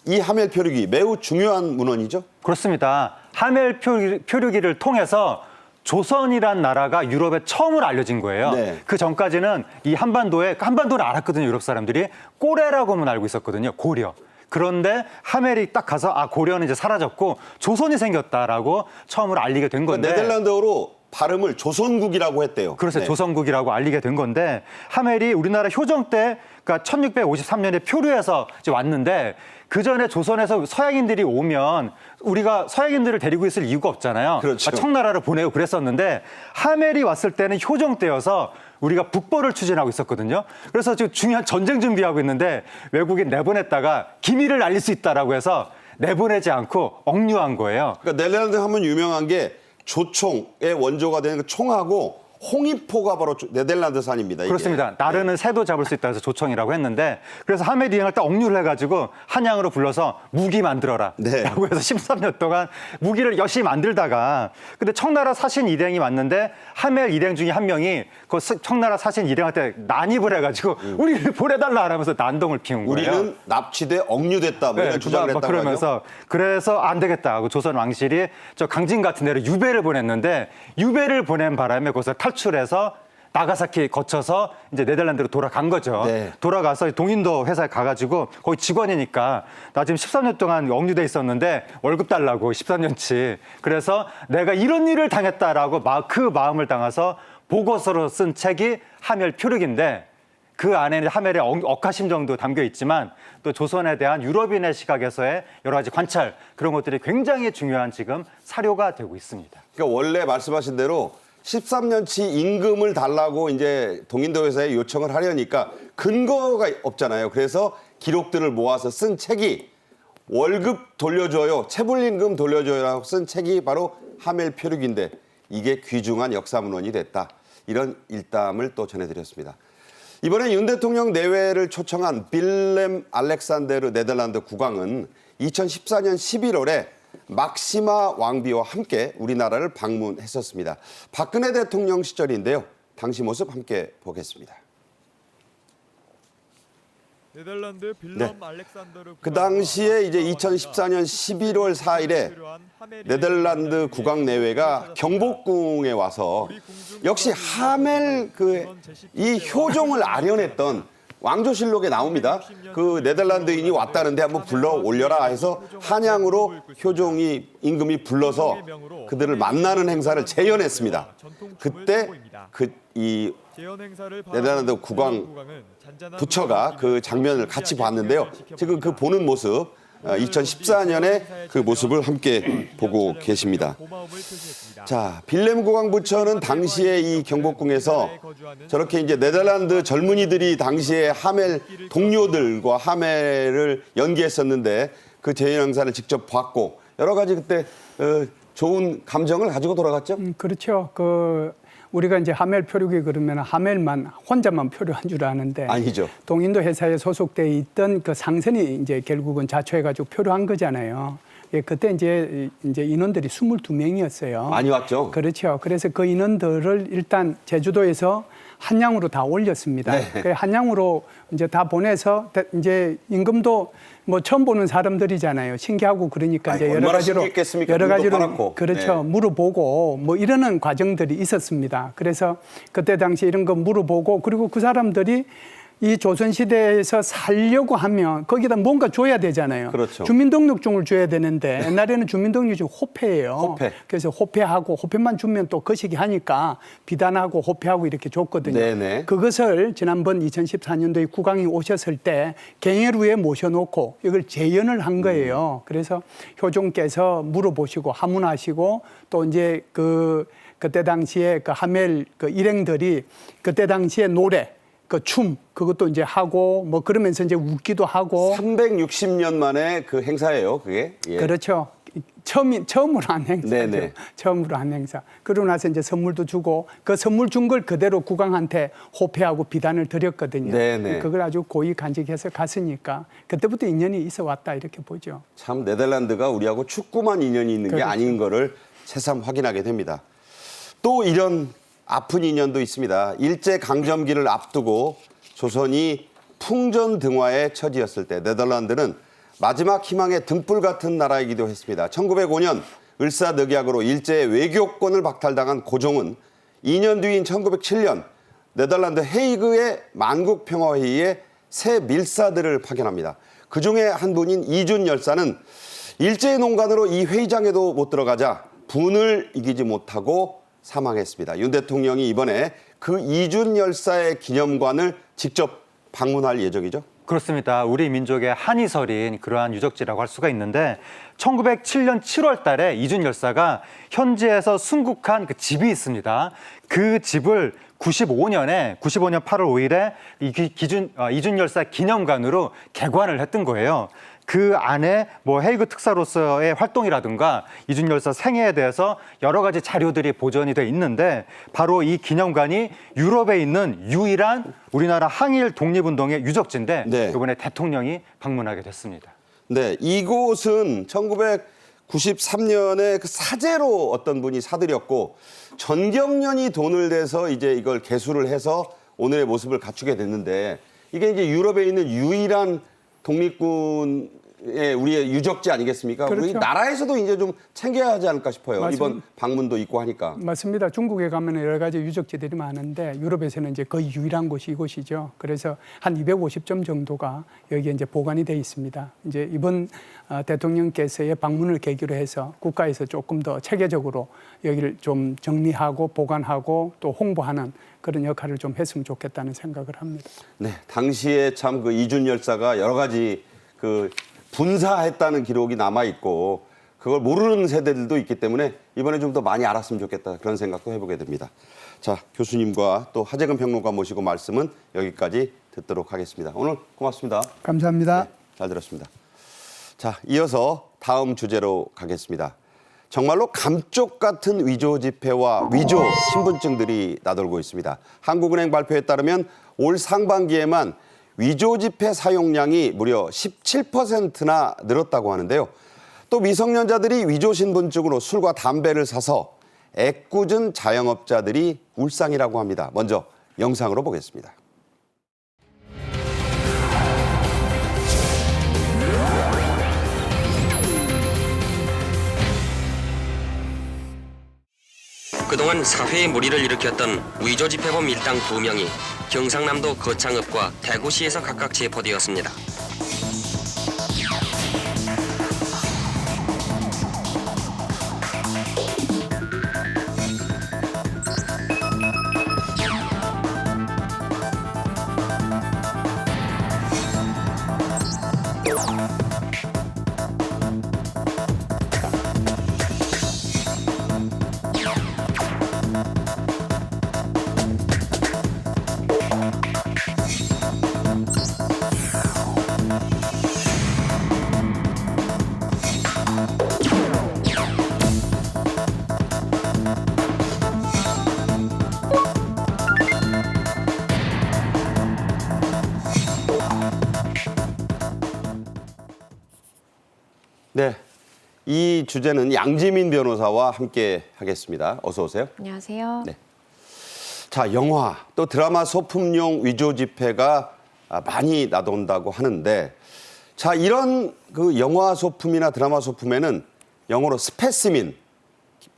Speaker 1: 이 하멜 표류기 매우 중요한 문헌이죠?
Speaker 5: 그렇습니다. 하멜 표류기를 통해서 조선이란 나라가 유럽에 처음으로 알려진 거예요.
Speaker 1: 네.
Speaker 5: 그 전까지는 이 한반도를 알았거든요. 유럽 사람들이 고래라고만 알고 있었거든요. 고려. 그런데 하멜이 딱 가서 고려는 이제 사라졌고 조선이 생겼다라고 처음으로 알리게 된 건데.
Speaker 1: 네덜란드어로 발음을 조선국이라고 했대요.
Speaker 5: 그래서
Speaker 1: 네.
Speaker 5: 조선국이라고 알리게 된 건데 하멜이 우리나라 효정 때 그러니까 1653년에 표류해서 이제 왔는데 그 전에 조선에서 서양인들이 오면 우리가 서양인들을 데리고 있을 이유가 없잖아요.
Speaker 1: 그렇죠.
Speaker 5: 청나라를 보내고 그랬었는데 하멜이 왔을 때는 효정 때여서 우리가 북벌을 추진하고 있었거든요. 그래서 지금 중요한 전쟁 준비하고 있는데 외국인 내보냈다가 기밀을 알릴 수 있다라고 해서 내보내지 않고 억류한 거예요.
Speaker 1: 그러니까 네덜란드 하면 유명한 게 조총의 원조가 되는 그 총하고 홍위포가 바로 네덜란드산입니다. 이게.
Speaker 5: 그렇습니다. 나르는 새도 잡을 수 있다 해서 조청이라고 했는데 그래서 하멜 이행을 딱 억류를 해가지고 한양으로 불러서 무기 만들어라
Speaker 1: 네.
Speaker 5: 라고 해서 13년 동안 무기를 열심히 만들다가 근데 청나라 사신 일행이 왔는데 하멜 일행 중에 한 명이 그 청나라 사신 일행한테 난입을 해가지고 우리를 보내달라 하면서 난동을 피운 거예요.
Speaker 1: 우리는 납치돼 억류됐다 뭐 이런 주장을 했다고
Speaker 5: 그러면서 그래서 안 되겠다 하고 조선 왕실이 저 강진 같은 데로 유배를 보냈는데 유배를 보낸 바람에 거기서 탈출해서 나가사키 거쳐서 이제 네덜란드로 돌아간 거죠.
Speaker 1: 네.
Speaker 5: 돌아가서 동인도 회사에 가가지고 거기 직원이니까 나 지금 13년 동안 억류돼 있었는데 월급 달라고 13년치. 그래서 내가 이런 일을 당했다라고 그 마음을 담아서 보고서로 쓴 책이 하멜 표류기인데 그 안에는 하멜의 억하심정도 담겨 있지만 또 조선에 대한 유럽인의 시각에서의 여러 가지 관찰 그런 것들이 굉장히 중요한 지금 사료가 되고 있습니다.
Speaker 1: 그러니까 원래 말씀하신 대로 13년치 임금을 달라고 이제 동인도 회사에 요청을 하려니까 근거가 없잖아요. 그래서 기록들을 모아서 쓴 책이 월급 돌려줘요, 체불임금 돌려줘요라고 쓴 책이 바로 하멜 표류기인데 이게 귀중한 역사문헌이 됐다. 이런 일담을 또 전해드렸습니다. 이번에 윤 대통령 내외를 초청한 빌렘 알렉산데르 네덜란드 국왕은 2014년 11월에 막시마 왕비와 함께 우리나라를 방문했었습니다. 박근혜 대통령 시절인데요. 당시 모습 함께 보겠습니다.
Speaker 7: 네덜란드 빌럼
Speaker 1: 네.
Speaker 7: 알렉산더르
Speaker 1: 그 당시에 이제 2014년 11월 4일에 네덜란드 국왕 내외가 경복궁에 와서 역시 하멜 이 효종을 아련했던 왕조실록에 나옵니다. 그 네덜란드인이 왔다는데 한번 불러 올려라 해서 한양으로 효종이 임금이 불러서 그들을 만나는 행사를 재현했습니다. 그때 이 네덜란드 국왕 부처가 그 장면을 같이 봤는데요. 지금 그 보는 모습 2014년에 그 모습을 함께 보고 계십니다. 자, 빌렘 국왕 부처는 당시에 이 경복궁에서 저렇게 이제 네덜란드 젊은이들이 당시에 하멜 동료들과 하멜을 연기했었는데 그 재현 행사를 직접 봤고 여러 가지 그때 좋은 감정을 가지고 돌아갔죠.
Speaker 3: 그렇죠. 우리가 이제 하멜 표류기 그러면 하멜만 혼자만 표류한 줄 아는데
Speaker 1: 아니죠.
Speaker 3: 동인도 회사에 소속돼 있던 그 상선이 이제 결국은 자초해가지고 표류한 거잖아요. 예, 그때 이제 인원들이 22명이었어요.
Speaker 1: 많이 왔죠.
Speaker 3: 그렇죠. 그래서 그 인원들을 일단 제주도에서 한양으로 다 올렸습니다.
Speaker 1: 네.
Speaker 3: 그 한양으로 이제 다 보내서 이제 임금도 뭐 처음 보는 사람들이잖아요. 신기하고 그러니까 이제 여러 가지로 그렇죠.
Speaker 1: 네.
Speaker 3: 물어보고 뭐 이러는 과정들이 있었습니다. 그래서 그때 당시 이런 거 물어보고 그리고 그 사람들이 이 조선시대에서 살려고 하면 거기다 뭔가 줘야 되잖아요.
Speaker 1: 그렇죠.
Speaker 3: 주민등록증을 줘야 되는데 옛날에는 주민등록증 호패예요.
Speaker 1: 호패.
Speaker 3: 그래서 호패하고 호패만 주면 또 거시기 하니까 비단하고 호패하고 이렇게 줬거든요.
Speaker 1: 네네.
Speaker 3: 그것을 지난번 2014년도에 국왕이 오셨을 때 갱해루에 모셔놓고 이걸 재연을 한 거예요. 그래서 효종께서 물어보시고 하문하시고 또 이제 그때 당시에 그 하멜 그 일행들이 그때 당시에 노래 그 춤 그것도 이제 하고 뭐 그러면서 이제 웃기도 하고
Speaker 1: 360년 만에 그 행사예요, 그게. 예.
Speaker 3: 그렇죠. 처음으로 한 행사죠.
Speaker 1: 네네.
Speaker 3: 처음으로 한 행사. 그러고 나서 이제 선물도 주고 그 선물 준 걸 그대로 국왕한테 호패하고 비단을 드렸거든요.
Speaker 1: 네네.
Speaker 3: 그걸 아주 고이 간직해서 갔으니까 그때부터 인연이 있어 왔다 이렇게 보죠.
Speaker 1: 참 네덜란드가 우리하고 축구만 인연이 있는 게
Speaker 3: 그렇죠.
Speaker 1: 아닌 거를 새삼 확인하게 됩니다. 또 이런 아픈 인연도 있습니다. 일제 강점기를 앞두고 조선이 풍전등화에 처지었을 때 네덜란드는 마지막 희망의 등불 같은 나라이기도 했습니다. 1905년 을사늑약으로 일제의 외교권을 박탈당한 고종은 2년 뒤인 1907년 네덜란드 헤이그의 만국평화회의에 새 밀사들을 파견합니다. 그중에 한 분인 이준 열사는 일제의 농간으로 이 회의장에도 못 들어가자 분을 이기지 못하고 사망했습니다. 윤 대통령이 이번에 그 이준 열사의 기념관을 직접 방문할 예정이죠.
Speaker 5: 그렇습니다. 우리 민족의 한이설인 그러한 유적지라고 할 수가 있는데 1907년 7월 달에 이준 열사가 현지에서 순국한 그 집이 있습니다. 그 집을 95년 8월 5일에 이준 열사 기념관으로 개관을 했던 거예요. 그 안에 뭐 헤이그 특사로서의 활동이라든가 이준 열사 생애에 대해서 여러 가지 자료들이 보존이 돼 있는데 바로 이 기념관이 유럽에 있는 유일한 우리나라 항일 독립운동의 유적지인데
Speaker 1: 네.
Speaker 5: 이번에 대통령이 방문하게 됐습니다.
Speaker 1: 네, 이곳은 1993년에 그 사제로 어떤 분이 사들였고 전경련이 돈을 대서 이제 이걸 개수를 해서 오늘의 모습을 갖추게 됐는데 이게 이제 유럽에 있는 유일한 독립군의 우리의 유적지 아니겠습니까?
Speaker 3: 그렇죠.
Speaker 1: 우리 나라에서도 이제 좀 챙겨야 하지 않을까 싶어요.
Speaker 3: 맞습니다.
Speaker 1: 이번 방문도 있고 하니까.
Speaker 3: 맞습니다. 중국에 가면 여러 가지 유적지들이 많은데 유럽에서는 이제 거의 유일한 곳이 이곳이죠. 그래서 한 250점 정도가 여기에 이제 보관이 돼 있습니다. 이제 이번 대통령께서의 방문을 계기로 해서 국가에서 조금 더 체계적으로 여기를 좀 정리하고 보관하고 또 홍보하는 그런 역할을 좀 했으면 좋겠다는 생각을 합니다.
Speaker 1: 네, 당시에 참 그 이준 열사가 여러 가지 그 분사했다는 기록이 남아 있고 그걸 모르는 세대들도 있기 때문에 이번에 좀 더 많이 알았으면 좋겠다 그런 생각도 해보게 됩니다. 자, 교수님과 또 하재근 평론가 모시고 말씀은 여기까지 듣도록 하겠습니다. 오늘 고맙습니다.
Speaker 3: 감사합니다.
Speaker 1: 네, 잘 들었습니다. 자, 이어서 다음 주제로 가겠습니다. 정말로 감쪽 같은 위조 지폐와 위조 신분증들이 나돌고 있습니다. 한국은행 발표에 따르면 올 상반기에만 위조 지폐 사용량이 무려 17%나 늘었다고 하는데요. 또 미성년자들이 위조 신분증으로 술과 담배를 사서 애꿎은 자영업자들이 울상이라고 합니다. 먼저 영상으로 보겠습니다.
Speaker 8: 그동안 사회의 무리를 일으켰던 위조 지폐범 일당 2명이 경상남도 거창읍과 대구시에서 각각 체포되었습니다.
Speaker 1: 네, 이 주제는 양지민 변호사와 함께 하겠습니다. 어서 오세요.
Speaker 9: 안녕하세요.
Speaker 1: 네. 자, 영화 또 드라마 소품용 위조 지폐가 많이 나돈다고 하는데 자, 이런 그 영화 소품이나 드라마 소품에는 영어로 스페시민,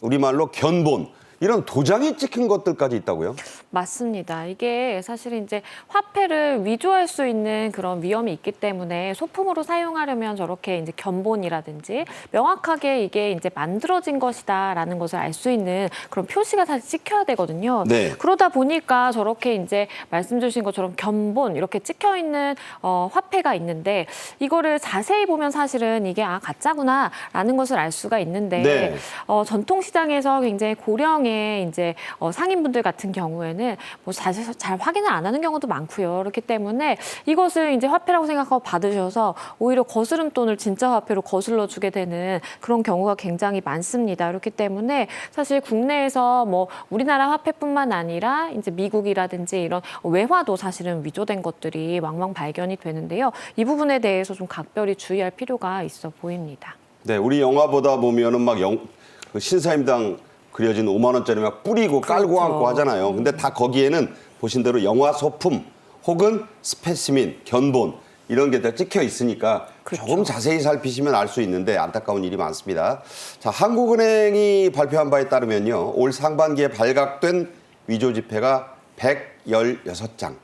Speaker 1: 우리말로 견본 이런 도장이 찍힌 것들까지 있다고요?
Speaker 9: 맞습니다. 이게 사실 이제 화폐를 위조할 수 있는 그런 위험이 있기 때문에 소품으로 사용하려면 저렇게 이제 견본이라든지 명확하게 이게 이제 만들어진 것이다라는 것을 알 수 있는 그런 표시가 사실 찍혀야 되거든요.
Speaker 1: 네.
Speaker 9: 그러다 보니까 저렇게 이제 말씀 주신 것처럼 견본 이렇게 찍혀 있는 화폐가 있는데 이거를 자세히 보면 사실은 이게 가짜구나라는 것을 알 수가 있는데
Speaker 1: 네.
Speaker 9: 전통시장에서 굉장히 고령의 일상의 이제 상인분들 같은 경우에는 뭐 사실 잘 확인을 안 하는 경우도 많고요. 그렇기 때문에 이것을 이제 화폐라고 생각하고 받으셔서 오히려 거스름돈을 진짜 화폐로 거슬러 주게 되는 그런 경우가 굉장히 많습니다. 그렇기 때문에 사실 국내에서 뭐 우리나라 화폐뿐만 아니라 이제 미국이라든지 이런 외화도 사실은 위조된 것들이 왕왕 발견이 되는데요. 이 부분에 대해서 좀 각별히 주의할 필요가 있어 보입니다.
Speaker 1: 네, 우리 영화 보다 보면은 막 그 신사임당 그려진 5만 원짜리 막 뿌리고 깔고
Speaker 9: 그렇죠.
Speaker 1: 앉고 하잖아요. 근데 다 거기에는 보신 대로 영화 소품 혹은 스페시민, 견본 이런 게 다 찍혀 있으니까
Speaker 9: 그렇죠.
Speaker 1: 조금 자세히 살피시면 알 수 있는데 안타까운 일이 많습니다. 자, 한국은행이 발표한 바에 따르면요. 올 상반기에 발각된 위조 지폐가 116장.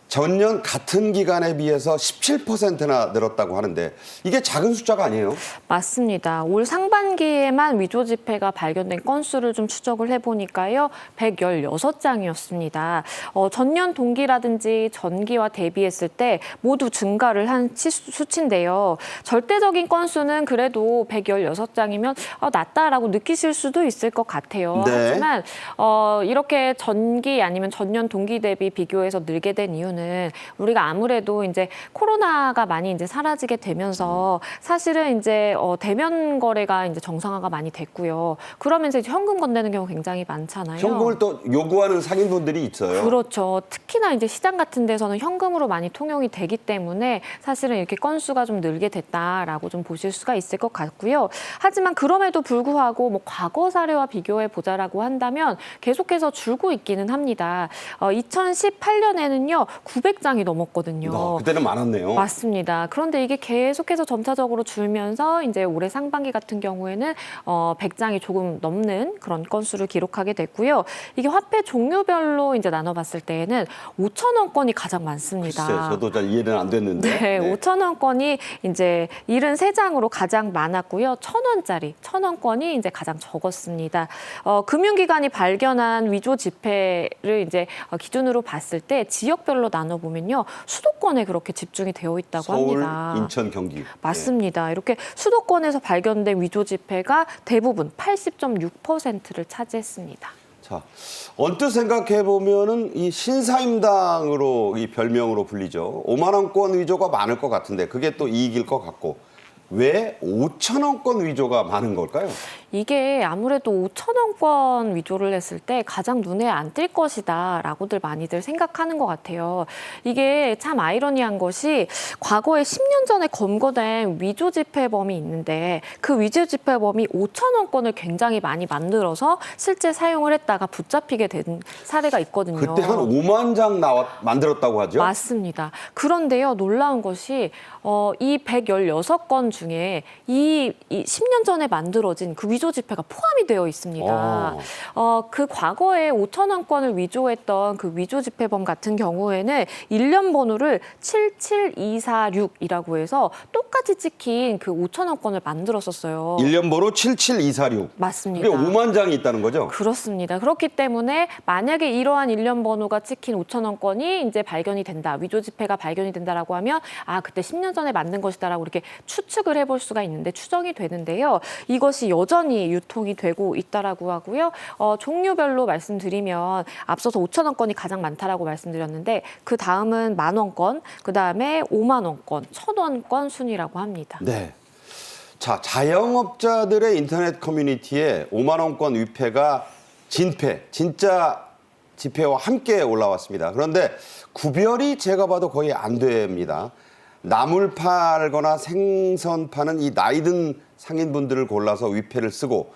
Speaker 1: 전년 같은 기간에 비해서 17%나 늘었다고 하는데 이게 작은 숫자가 아니에요.
Speaker 9: 맞습니다. 올 상반기에만 위조 지폐가 발견된 건수를 좀 추적을 해보니까요. 116장이었습니다. 전년 동기라든지 전기와 대비했을 때 모두 증가를 한 수치인데요. 절대적인 건수는 그래도 116장이면 낮다라고 느끼실 수도 있을 것 같아요.
Speaker 1: 네.
Speaker 9: 하지만 이렇게 전기 아니면 전년 동기 대비 비교해서 늘게 된 이유는 우리가 아무래도 이제 코로나가 많이 이제 사라지게 되면서 사실은 이제 대면 거래가 이제 정상화가 많이 됐고요. 그러면서 이제 현금 건네는 경우 굉장히 많잖아요.
Speaker 1: 현금을 또 요구하는 상인분들이 있어요.
Speaker 9: 그렇죠. 특히나 이제 시장 같은 데서는 현금으로 많이 통용이 되기 때문에 사실은 이렇게 건수가 좀 늘게 됐다라고 좀 보실 수가 있을 것 같고요. 하지만 그럼에도 불구하고 뭐 과거 사례와 비교해 보자라고 한다면 계속해서 줄고 있기는 합니다. 2018년에는요 900장이 넘었거든요.
Speaker 1: 그때는 많았네요.
Speaker 9: 맞습니다. 그런데 이게 계속해서 점차적으로 줄면서 이제 올해 상반기 같은 경우에는 100장이 조금 넘는 그런 건수를 기록하게 됐고요. 이게 화폐 종류별로 이제 나눠봤을 때에는 5천 원권이 가장 많습니다.
Speaker 1: 글쎄, 저도 잘 이해는 안 됐는데.
Speaker 9: 네, 5천 원권이 이제 73장으로 가장 많았고요. 1,000원짜리 1,000원권이 이제 가장 적었습니다. 금융기관이 발견한 위조 지폐를 이제 기준으로 봤을 때 지역별로 나눠보면요. 수도권에 그렇게 집중이 되어 있다고
Speaker 1: 서울,
Speaker 9: 합니다.
Speaker 1: 인천, 경기.
Speaker 9: 맞습니다. 이렇게 수도권에서 발견된 위조 지폐가 대부분 80.6%를 차지했습니다.
Speaker 1: 자, 언뜻 생각해 보면은 이 신사임당으로 이 별명으로 불리죠. 5만 원권 위조가 많을 것 같은데 그게 또 이익일 것 같고 왜 5천 원권 위조가 많은 걸까요?
Speaker 9: 이게 아무래도 5천 원권 위조를 했을 때 가장 눈에 안 띌 것이다라고들 많이들 생각하는 것 같아요. 이게 참 아이러니한 것이 과거에 10년 전에 검거된 위조 지폐범이 있는데 그 위조 지폐범이 5천 원권을 굉장히 많이 만들어서 실제 사용을 했다가 붙잡히게 된 사례가 있거든요.
Speaker 1: 그때 한 5만 장 만들었다고 하죠?
Speaker 9: 맞습니다. 그런데요, 놀라운 것이 이 116건 중에 이 10년 전에 만들어진 그 위조 지폐가 포함이 되어 있습니다. 그 과거에 5천 원권을 위조했던 그 위조 지폐범 같은 경우에는 일련 번호를 77246이라고 해서 똑같이 찍힌 그 5천 원권을 만들었었어요.
Speaker 1: 일련 번호 77246.
Speaker 9: 맞습니다.
Speaker 1: 그게 5만 장이 있다는 거죠?
Speaker 9: 그렇습니다. 그렇기 때문에 만약에 이러한 일련 번호가 찍힌 5천 원권이 이제 발견이 된다, 위조 지폐가 발견이 된다라고 하면 그때 10년 전에 만든 것이다라고 이렇게 추측을 해볼 수가 있는데 추정이 되는데요. 이것이 여전히 유통이 되고 있다라고 하고요. 종류별로 말씀드리면 앞서서 5천 원권이 가장 많다라고 말씀드렸는데 그 다음은 10,000원권, 그 다음에 5만 원권, 1,000원권 순위라고 합니다.
Speaker 1: 네. 자, 자영업자들의 인터넷 커뮤니티에 5만 원권 위패가 진짜 지폐와 함께 올라왔습니다. 그런데 구별이 제가 봐도 거의 안 됩니다. 나물 팔거나 생선 파는 이 나이든 상인분들을 골라서 위패를 쓰고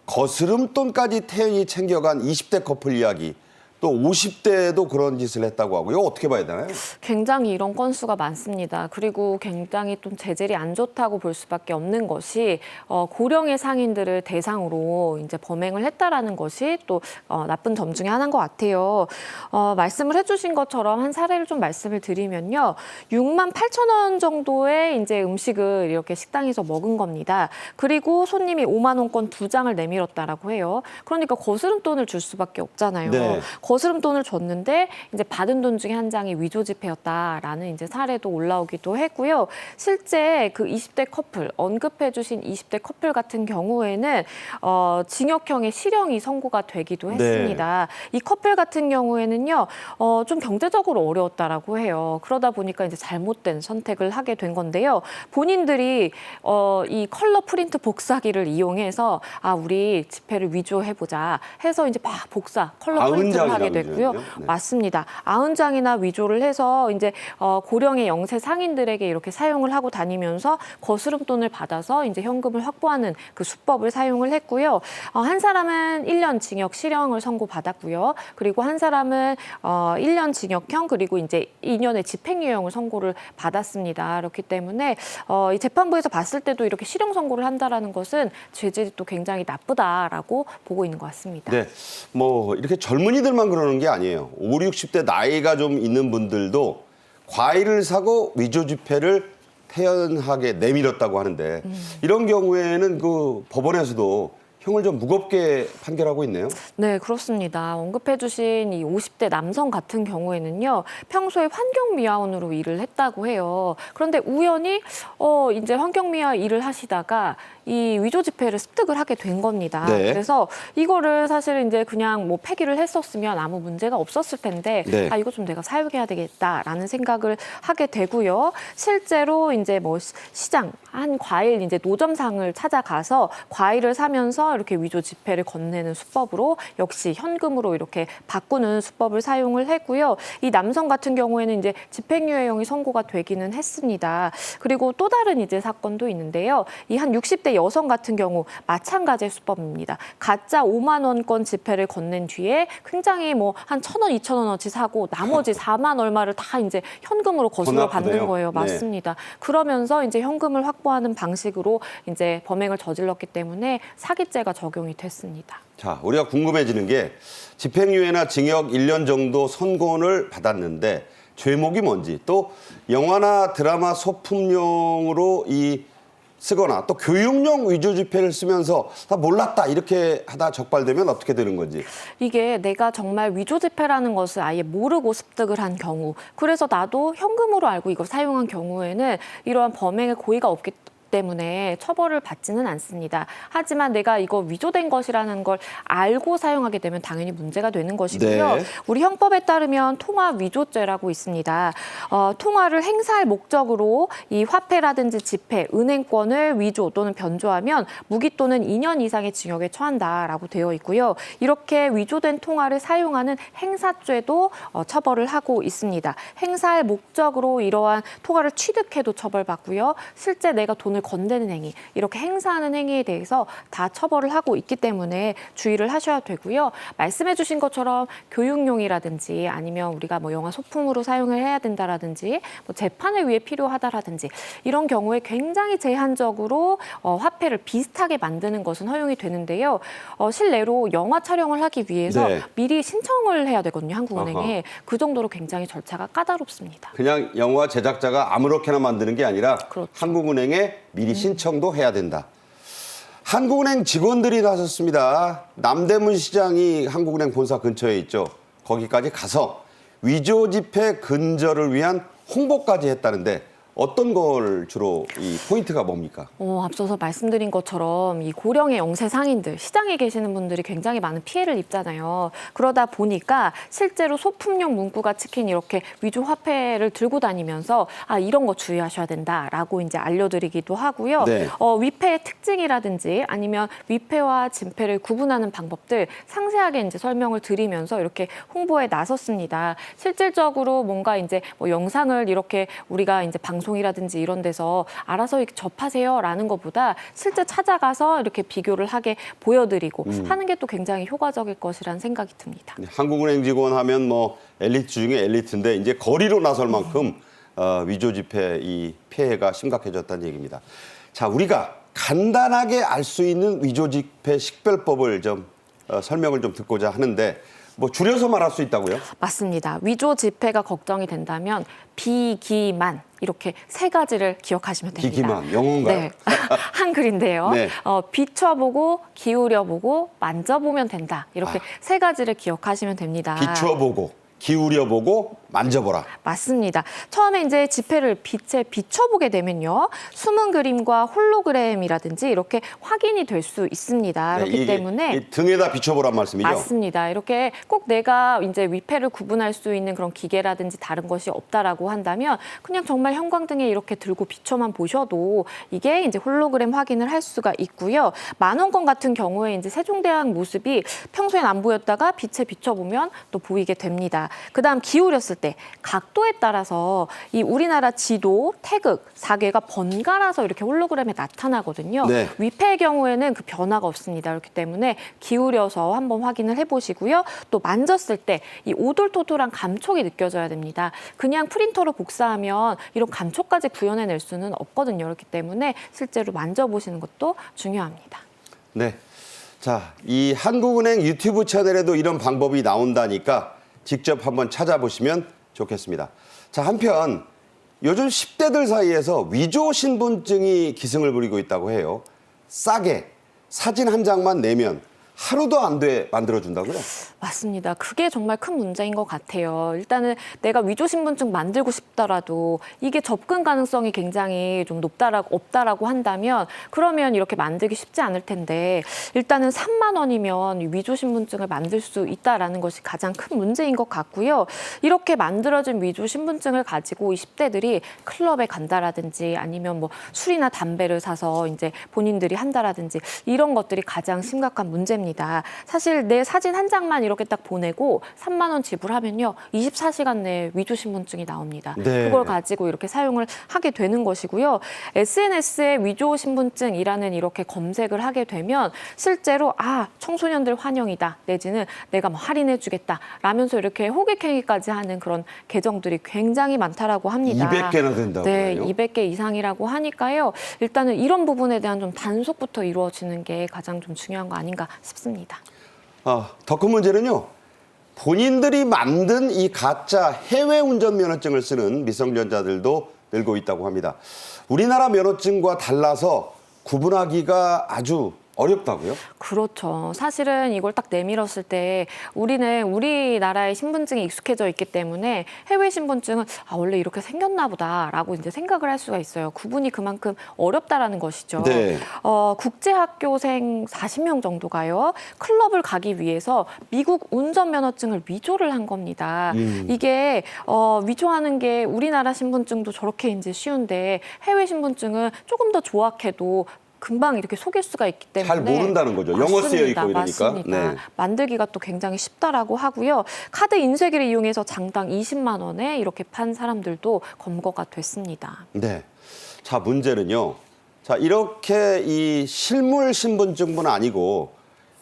Speaker 1: 거스름돈까지 태연히 챙겨간 20대 커플 이야기, 또 50대에도 그런 짓을 했다고 하고요. 어떻게 봐야 되나요?
Speaker 9: 굉장히 이런 건수가 많습니다. 그리고 굉장히 좀 재질이 안 좋다고 볼 수밖에 없는 것이 고령의 상인들을 대상으로 이제 범행을 했다라는 것이 또 나쁜 점 중에 하나인 것 같아요. 말씀을 해주신 것처럼 한 사례를 좀 말씀을 드리면요, 68,000원 정도의 이제 음식을 이렇게 식당에서 먹은 겁니다. 그리고 손님이 5만 원권 2장을 내밀었다라고 해요. 그러니까 거스름돈을 줄 수밖에 없잖아요.
Speaker 1: 네.
Speaker 9: 거스름돈을 줬는데 이제 받은 돈 중에 한 장이 위조 지폐였다라는 이제 사례도 올라오기도 했고요. 실제 그 20대 커플 언급해주신 20대 커플 같은 경우에는 징역형의 실형이 선고가 되기도 했습니다. 이 커플 같은 경우에는요, 좀 경제적으로 어려웠다라고 해요. 그러다 보니까 이제 잘못된 선택을 하게 된 건데요. 본인들이 이 컬러 프린트 복사기를 이용해서 우리 지폐를 위조해보자 해서 이제 막 컬러 프린트를 하게 됐고요.
Speaker 1: 네.
Speaker 9: 맞습니다. 90장이나 위조를 해서 이제 고령의 영세 상인들에게 이렇게 사용을 하고 다니면서 거스름돈을 받아서 이제 현금을 확보하는 그 수법을 사용을 했고요. 한 사람은 1년 징역 실형을 선고받았고요. 그리고 한 사람은 1년 징역형 그리고 이제 2년의 집행유예형을 선고를 받았습니다. 그렇기 때문에 이 재판부에서 봤을 때도 이렇게 실형 선고를 한다라는 것은 죄질이 또 굉장히 나쁘다라고 보고 있는 것 같습니다.
Speaker 1: 네, 뭐 이렇게 젊은이들만 그러는 게 아니에요. 5, 60대 나이가 좀 있는 분들도 과일을 사고 위조 지폐를 태연하게 내밀었다고 하는데 이런 경우에는 그 법원에서도 형을 좀 무겁게 판결하고 있네요.
Speaker 9: 네, 그렇습니다. 언급해주신 이 50대 남성 같은 경우에는요, 평소에 환경미화원으로 일을 했다고 해요. 그런데 우연히 이제 환경미화 일을 하시다가 이 위조 지폐를 습득을 하게 된 겁니다.
Speaker 1: 네.
Speaker 9: 그래서 이거를 사실 이제 그냥 뭐 폐기를 했었으면 아무 문제가 없었을 텐데,
Speaker 1: 네.
Speaker 9: 이거 좀 내가 사용해야 되겠다라는 생각을 하게 되고요. 실제로 이제 뭐 시장 한 과일 이제 노점상을 찾아가서 과일을 사면서 이렇게 위조 지폐를 건네는 수법으로 역시 현금으로 이렇게 바꾸는 수법을 사용을 했고요. 이 남성 같은 경우에는 이제 집행유예형이 선고가 되기는 했습니다. 그리고 또 다른 이제 사건도 있는데요. 이 한 60대 여성 같은 경우 마찬가지의 수법입니다. 가짜 5만 원권 지폐를 건넨 뒤에 굉장히 뭐 한 1,000원, 2,000원어치 사고 나머지 4만 얼마를 다 이제 현금으로 거슬러 받는 거예요.
Speaker 1: 네.
Speaker 9: 맞습니다. 그러면서 이제 현금을 확보하는 방식으로 이제 범행을 저질렀기 때문에 사기죄가 적용이 됐습니다.
Speaker 1: 자, 우리가 궁금해지는 게 집행유예나 징역 1년 정도 선고를 받았는데 죄목이 뭔지, 또 영화나 드라마 소품용으로 쓰거나 또 교육용 위조 지폐를 쓰면서 다 몰랐다 이렇게 하다 적발되면 어떻게 되는 건지.
Speaker 9: 이게 내가 정말 위조 지폐라는 것을 아예 모르고 습득을 한 경우, 그래서 나도 현금으로 알고 이걸 사용한 경우에는 이러한 범행의 고의가 없기 때문에 처벌을 받지는 않습니다. 하지만 내가 이거 위조된 것이라는 걸 알고 사용하게 되면 당연히 문제가 되는 것이고요.
Speaker 1: 네.
Speaker 9: 우리 형법에 따르면 통화 위조죄라고 있습니다. 통화를 행사할 목적으로 이 화폐라든지 지폐, 은행권을 위조 또는 변조하면 무기 또는 2년 이상의 징역에 처한다라고 되어 있고요. 이렇게 위조된 통화를 사용하는 행사죄도 처벌을 하고 있습니다. 행사할 목적으로 이러한 통화를 취득해도 처벌받고요. 실제 내가 돈을 건네는 행위, 이렇게 행사하는 행위에 대해서 다 처벌을 하고 있기 때문에 주의를 하셔야 되고요. 말씀해 주신 것처럼 교육용이라든지 아니면 우리가 뭐 영화 소품으로 사용을 해야 된다라든지 뭐 재판을 위해 필요하다라든지 이런 경우에 굉장히 제한적으로 화폐를 비슷하게 만드는 것은 허용이 되는데요. 실내로 영화 촬영을 하기 위해서
Speaker 1: 네.
Speaker 9: 미리 신청을 해야 되거든요. 한국은행에.
Speaker 1: 아하.
Speaker 9: 그 정도로 굉장히 절차가 까다롭습니다.
Speaker 1: 그냥 영화 제작자가 아무렇게나 만드는 게 아니라
Speaker 9: 그렇죠.
Speaker 1: 한국은행에 미리 신청도 해야 된다. 한국은행 직원들이 나섰습니다. 남대문 시장이 한국은행 본사 근처에 있죠. 거기까지 가서 위조 지폐 근절을 위한 홍보까지 했다는데 어떤 걸 주로 이 포인트가 뭡니까?
Speaker 9: 앞서서 말씀드린 것처럼 이 고령의 영세 상인들, 시장에 계시는 분들이 굉장히 많은 피해를 입잖아요. 그러다 보니까 실제로 소품용 문구가 찍힌 이렇게 위조 화폐를 들고 다니면서 이런 거 주의하셔야 된다라고 이제 알려드리기도 하고요.
Speaker 1: 네.
Speaker 9: 위패의 특징이라든지 아니면 위패와 진패를 구분하는 방법들 상세하게 이제 설명을 드리면서 이렇게 홍보에 나섰습니다. 실질적으로 뭔가 이제 뭐 영상을 이렇게 우리가 이제 방송이라든지 이런 데서 알아서 이렇게 접하세요라는 것보다 실제 찾아가서 이렇게 비교를 하게 보여드리고 하는 게 또 굉장히 효과적일 것이라는 생각이 듭니다.
Speaker 1: 한국은행 직원 하면 뭐 엘리트 중에 엘리트인데 이제 거리로 나설 만큼 위조 지폐 이 피해가 심각해졌다는 얘기입니다. 자, 우리가 간단하게 알 수 있는 위조 지폐 식별법을 좀 설명을 좀 듣고자 하는데 뭐 줄여서 말할 수 있다고요?
Speaker 9: 맞습니다. 위조 지폐가 걱정이 된다면 비기만 이렇게 세 가지를 기억하시면 됩니다.
Speaker 1: 비기만, 영어인가요?
Speaker 9: 네, 한글인데요.
Speaker 1: 네.
Speaker 9: 비춰보고, 기울여보고, 만져보면 된다. 이렇게 세 가지를 기억하시면 됩니다.
Speaker 1: 비춰보고, 기울여보고, 만져보라.
Speaker 9: 맞습니다. 처음에 이제 지폐를 빛에 비춰보게 되면요. 숨은 그림과 홀로그램이라든지 이렇게 확인이 될 수 있습니다.
Speaker 1: 네,
Speaker 9: 그렇기
Speaker 1: 이게
Speaker 9: 때문에
Speaker 1: 이 등에다 비춰보란 말씀이죠?
Speaker 9: 맞습니다. 이렇게 꼭 내가 이제 위패를 구분할 수 있는 그런 기계라든지 다른 것이 없다라고 한다면 그냥 정말 형광등에 이렇게 들고 비춰만 보셔도 이게 이제 홀로그램 확인을 할 수가 있고요. 만원권 같은 경우에 이제 세종대왕 모습이 평소엔 안 보였다가 빛에 비춰보면 또 보이게 됩니다. 그다음 기울였을 때 각도에 따라서 이 우리나라 지도, 태극, 사계가 번갈아서 이렇게 홀로그램에 나타나거든요.
Speaker 1: 네.
Speaker 9: 위패의 경우에는 그 변화가 없습니다. 그렇기 때문에 기울여서 한번 확인을 해보시고요. 또 만졌을 때 이 오돌토돌한 감촉이 느껴져야 됩니다. 그냥 프린터로 복사하면 이런 감촉까지 구현해낼 수는 없거든요. 그렇기 때문에 실제로 만져보시는 것도 중요합니다.
Speaker 1: 네. 자, 이 한국은행 유튜브 채널에도 이런 방법이 나온다니까 직접 한번 찾아보시면 좋겠습니다. 자, 한편 요즘 10대들 사이에서 위조 신분증이 기승을 부리고 있다고 해요. 싸게 사진 한 장만 내면 하루도 안 돼 만들어준다고요?
Speaker 9: 맞습니다. 그게 정말 큰 문제인 것 같아요. 일단은 내가 위조 신분증 만들고 싶더라도 이게 접근 가능성이 굉장히 좀 없다라고 한다면 그러면 이렇게 만들기 쉽지 않을 텐데 일단은 3만 원이면 위조 신분증을 만들 수 있다라는 것이 가장 큰 문제인 것 같고요. 이렇게 만들어진 위조 신분증을 가지고 이 10대들이 클럽에 간다라든지 아니면 뭐 술이나 담배를 사서 이제 본인들이 한다라든지 이런 것들이 가장 심각한 문제입니다. 사실 내 사진 한 장만 이렇게 딱 보내고 3만 원 지불하면요. 24시간 내에 위조 신분증이 나옵니다.
Speaker 1: 네.
Speaker 9: 그걸 가지고 이렇게 사용을 하게 되는 것이고요. SNS에 위조 신분증이라는 이렇게 검색을 하게 되면 실제로 청소년들 환영이다 내지는 내가 뭐 할인해 주겠다 라면서 이렇게 호객행위까지 하는 그런 계정들이 굉장히 많다라고 합니다.
Speaker 1: 200개나 된다고
Speaker 9: 네,
Speaker 1: 해요?
Speaker 9: 200개 이상이라고 하니까요. 일단은 이런 부분에 대한 좀 단속부터 이루어지는 게 가장 좀 중요한 거 아닌가 싶습니다.
Speaker 1: 더 큰 문제는요. 본인들이 만든 이 가짜 해외 운전면허증을 쓰는 미성년자들도 늘고 있다고 합니다. 우리나라 면허증과 달라서 구분하기가 아주 어렵다고요?
Speaker 9: 그렇죠. 사실은 이걸 딱 내밀었을 때 우리는 우리나라의 신분증에 익숙해져 있기 때문에 해외 신분증은 원래 이렇게 생겼나 보다라고 이제 생각을 할 수가 있어요. 구분이 그만큼 어렵다라는 것이죠.
Speaker 1: 네.
Speaker 9: 국제학교생 40명 정도가요. 클럽을 가기 위해서 미국 운전면허증을 위조를 한 겁니다. 이게 위조하는 게 우리나라 신분증도 저렇게 이제 쉬운데 해외 신분증은 조금 더 조악해도 금방 이렇게 속일 수가 있기 때문에
Speaker 1: 잘 모른다는 거죠. 영어 쓰여 있고 이러니까.
Speaker 9: 맞습니다.
Speaker 1: 네.
Speaker 9: 만들기가 또 굉장히 쉽다라고 하고요. 카드 인쇄기를 이용해서 장당 20만 원에 이렇게 판 사람들도 검거가 됐습니다.
Speaker 1: 네. 자, 문제는요. 자, 이렇게 이 실물 신분증뿐 아니고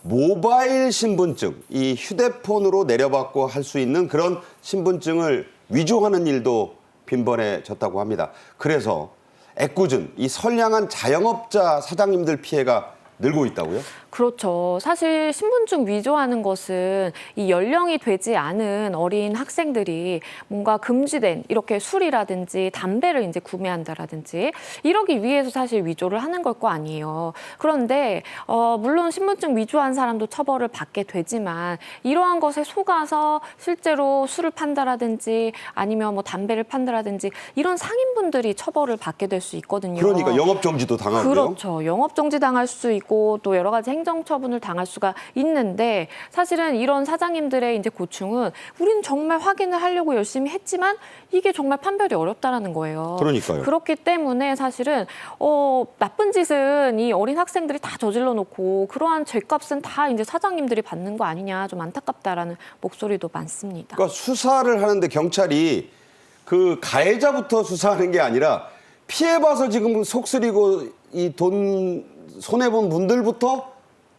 Speaker 1: 모바일 신분증, 이 휴대폰으로 내려받고 할 수 있는 그런 신분증을 위조하는 일도 빈번해졌다고 합니다. 그래서 애꿎은 이 선량한 자영업자 사장님들 피해가 늘고 있다고요?
Speaker 9: 그렇죠. 사실 신분증 위조하는 것은 이 연령이 되지 않은 어린 학생들이 뭔가 금지된 이렇게 술이라든지 담배를 이제 구매한다라든지 이러기 위해서 사실 위조를 하는 걸 거 아니에요. 그런데 물론 신분증 위조한 사람도 처벌을 받게 되지만 이러한 것에 속아서 실제로 술을 판다라든지 아니면 뭐 담배를 판다라든지 이런 상인분들이 처벌을 받게 될 수 있거든요.
Speaker 1: 그러니까 영업정지도 당하고요.
Speaker 9: 그렇죠. 영업정지 당할 수 있고 또 여러 가지 행정처분을 당할 수가 있는데 사실은 이런 사장님들의 이제 고충은 우리는 정말 확인을 하려고 열심히 했지만 이게 정말 판별이 어렵다라는 거예요.
Speaker 1: 그러니까요.
Speaker 9: 그렇기 때문에 사실은 나쁜 짓은 이 어린 학생들이 다 저질러 놓고 그러한 죄값은 다 이제 사장님들이 받는 거 아니냐 좀 안타깝다라는 목소리도 많습니다.
Speaker 1: 그러니까 수사를 하는데 경찰이 그 가해자부터 수사하는 게 아니라 피해봐서 지금 속 쓰리고 이 돈 손해본 분들부터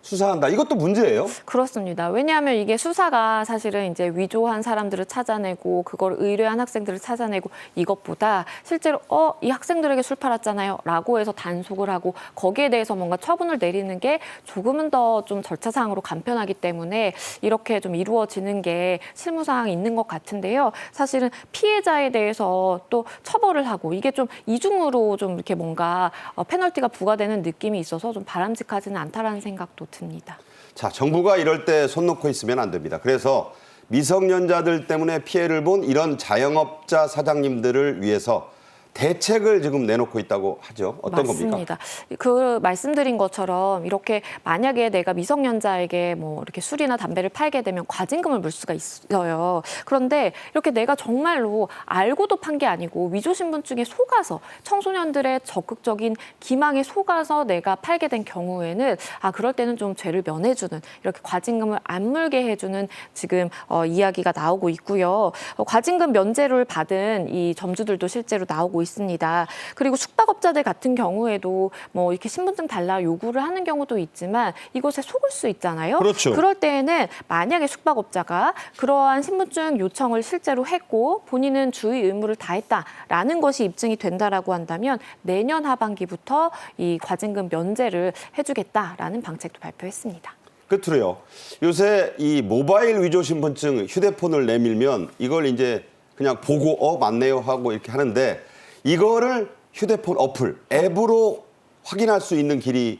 Speaker 1: 수사한다. 이것도 문제예요.
Speaker 9: 그렇습니다. 왜냐하면 이게 수사가 사실은 이제 위조한 사람들을 찾아내고 그걸 의뢰한 학생들을 찾아내고 이것보다 실제로 이 학생들에게 술 팔았잖아요 라고 해서 단속을 하고 거기에 대해서 뭔가 처분을 내리는 게 조금은 더 좀 절차상으로 간편하기 때문에 이렇게 좀 이루어지는 게 실무상이 있는 것 같은데요. 사실은 피해자에 대해서 또 처벌을 하고 이게 좀 이중으로 좀 이렇게 뭔가 페널티가 부과되는 느낌이 있어서 좀 바람직하지는 않다라는 생각도 듭니다.
Speaker 1: 자, 정부가 이럴 때 손 놓고 있으면 안 됩니다. 그래서 미성년자들 때문에 피해를 본 이런 자영업자 사장님들을 위해서 대책을 지금 내놓고 있다고 하죠. 어떤 겁니까?
Speaker 9: 맞습니다. 그 말씀드린 것처럼 이렇게 만약에 내가 미성년자에게 뭐 이렇게 술이나 담배를 팔게 되면 과징금을 물 수가 있어요. 그런데 이렇게 내가 정말로 알고도 판 게 아니고 위조 신분증에 속아서 청소년들의 적극적인 기망에 속아서 내가 팔게 된 경우에는 그럴 때는 좀 죄를 면해주는 이렇게 과징금을 안 물게 해주는 지금 이야기가 나오고 있고요. 과징금 면제를 받은 이 점주들도 실제로 나오고 있습니다. 그리고 숙박업자들 같은 경우에도 뭐 이렇게 신분증 달라 요구를 하는 경우도 있지만 이것에 속을 수 있잖아요.
Speaker 1: 그렇죠.
Speaker 9: 그럴 때에는 만약에 숙박업자가 그러한 신분증 요청을 실제로 했고 본인은 주의 의무를 다했다라는 것이 입증이 된다라고 한다면 내년 하반기부터 이 과징금 면제를 해주겠다라는 방책도 발표했습니다.
Speaker 1: 끝으로요. 요새 이 모바일 위조 신분증 휴대폰을 내밀면 이걸 이제 그냥 보고 맞네요 하고 이렇게 하는데 이거를 휴대폰 어플, 앱으로 확인할 수 있는 길이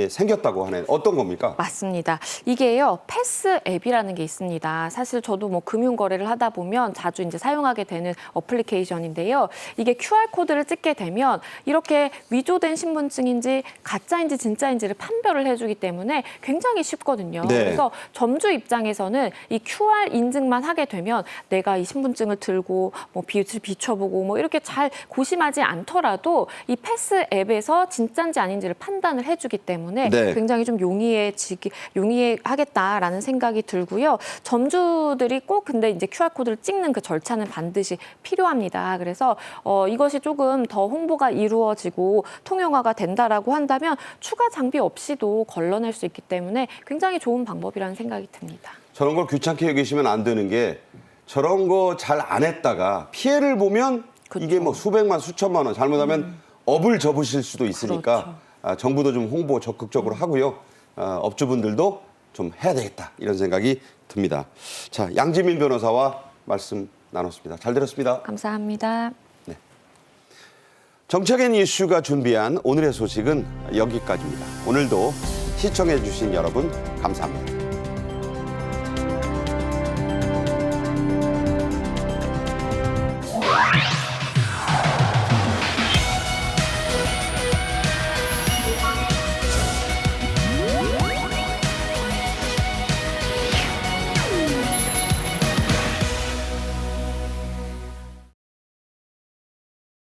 Speaker 1: 생겼다고 하네요. 어떤 겁니까?
Speaker 9: 맞습니다. 이게요, 패스 앱이라는 게 있습니다. 사실 저도 뭐 금융 거래를 하다 보면 자주 이제 사용하게 되는 어플리케이션인데요. 이게 QR코드를 찍게 되면 이렇게 위조된 신분증인지 가짜인지 진짜인지를 판별을 해주기 때문에 굉장히 쉽거든요.
Speaker 1: 네.
Speaker 9: 그래서 점주 입장에서는 이 QR 인증만 하게 되면 내가 이 신분증을 들고 뭐 빛을 비춰보고 뭐 이렇게 잘 고심하지 않더라도 이 패스 앱에서 진짜인지 아닌지를 판단을 해주기 때문에
Speaker 1: 네.
Speaker 9: 굉장히 좀 용이하겠다라는 생각이 들고요. 점주들이 꼭 근데 이제 QR코드를 찍는 그 절차는 반드시 필요합니다. 그래서 이것이 조금 더 홍보가 이루어지고 통용화가 된다라고 한다면 추가 장비 없이도 걸러낼 수 있기 때문에 굉장히 좋은 방법이라는 생각이 듭니다.
Speaker 1: 저런 걸 귀찮게 여기시면 안 되는 게 저런 거 잘 안 했다가 피해를 보면 이게 뭐 수백만 수천만 원 잘못하면 업을 접으실 수도 있으니까
Speaker 9: 그렇죠.
Speaker 1: 정부도 좀 홍보 적극적으로 하고요. 업주분들도 좀 해야 되겠다 이런 생각이 듭니다. 자, 양지민 변호사와 말씀 나눴습니다. 잘 들었습니다.
Speaker 9: 감사합니다.
Speaker 1: 정책인 이슈가 준비한 오늘의 소식은 여기까지입니다. 오늘도 시청해 주신 여러분 감사합니다.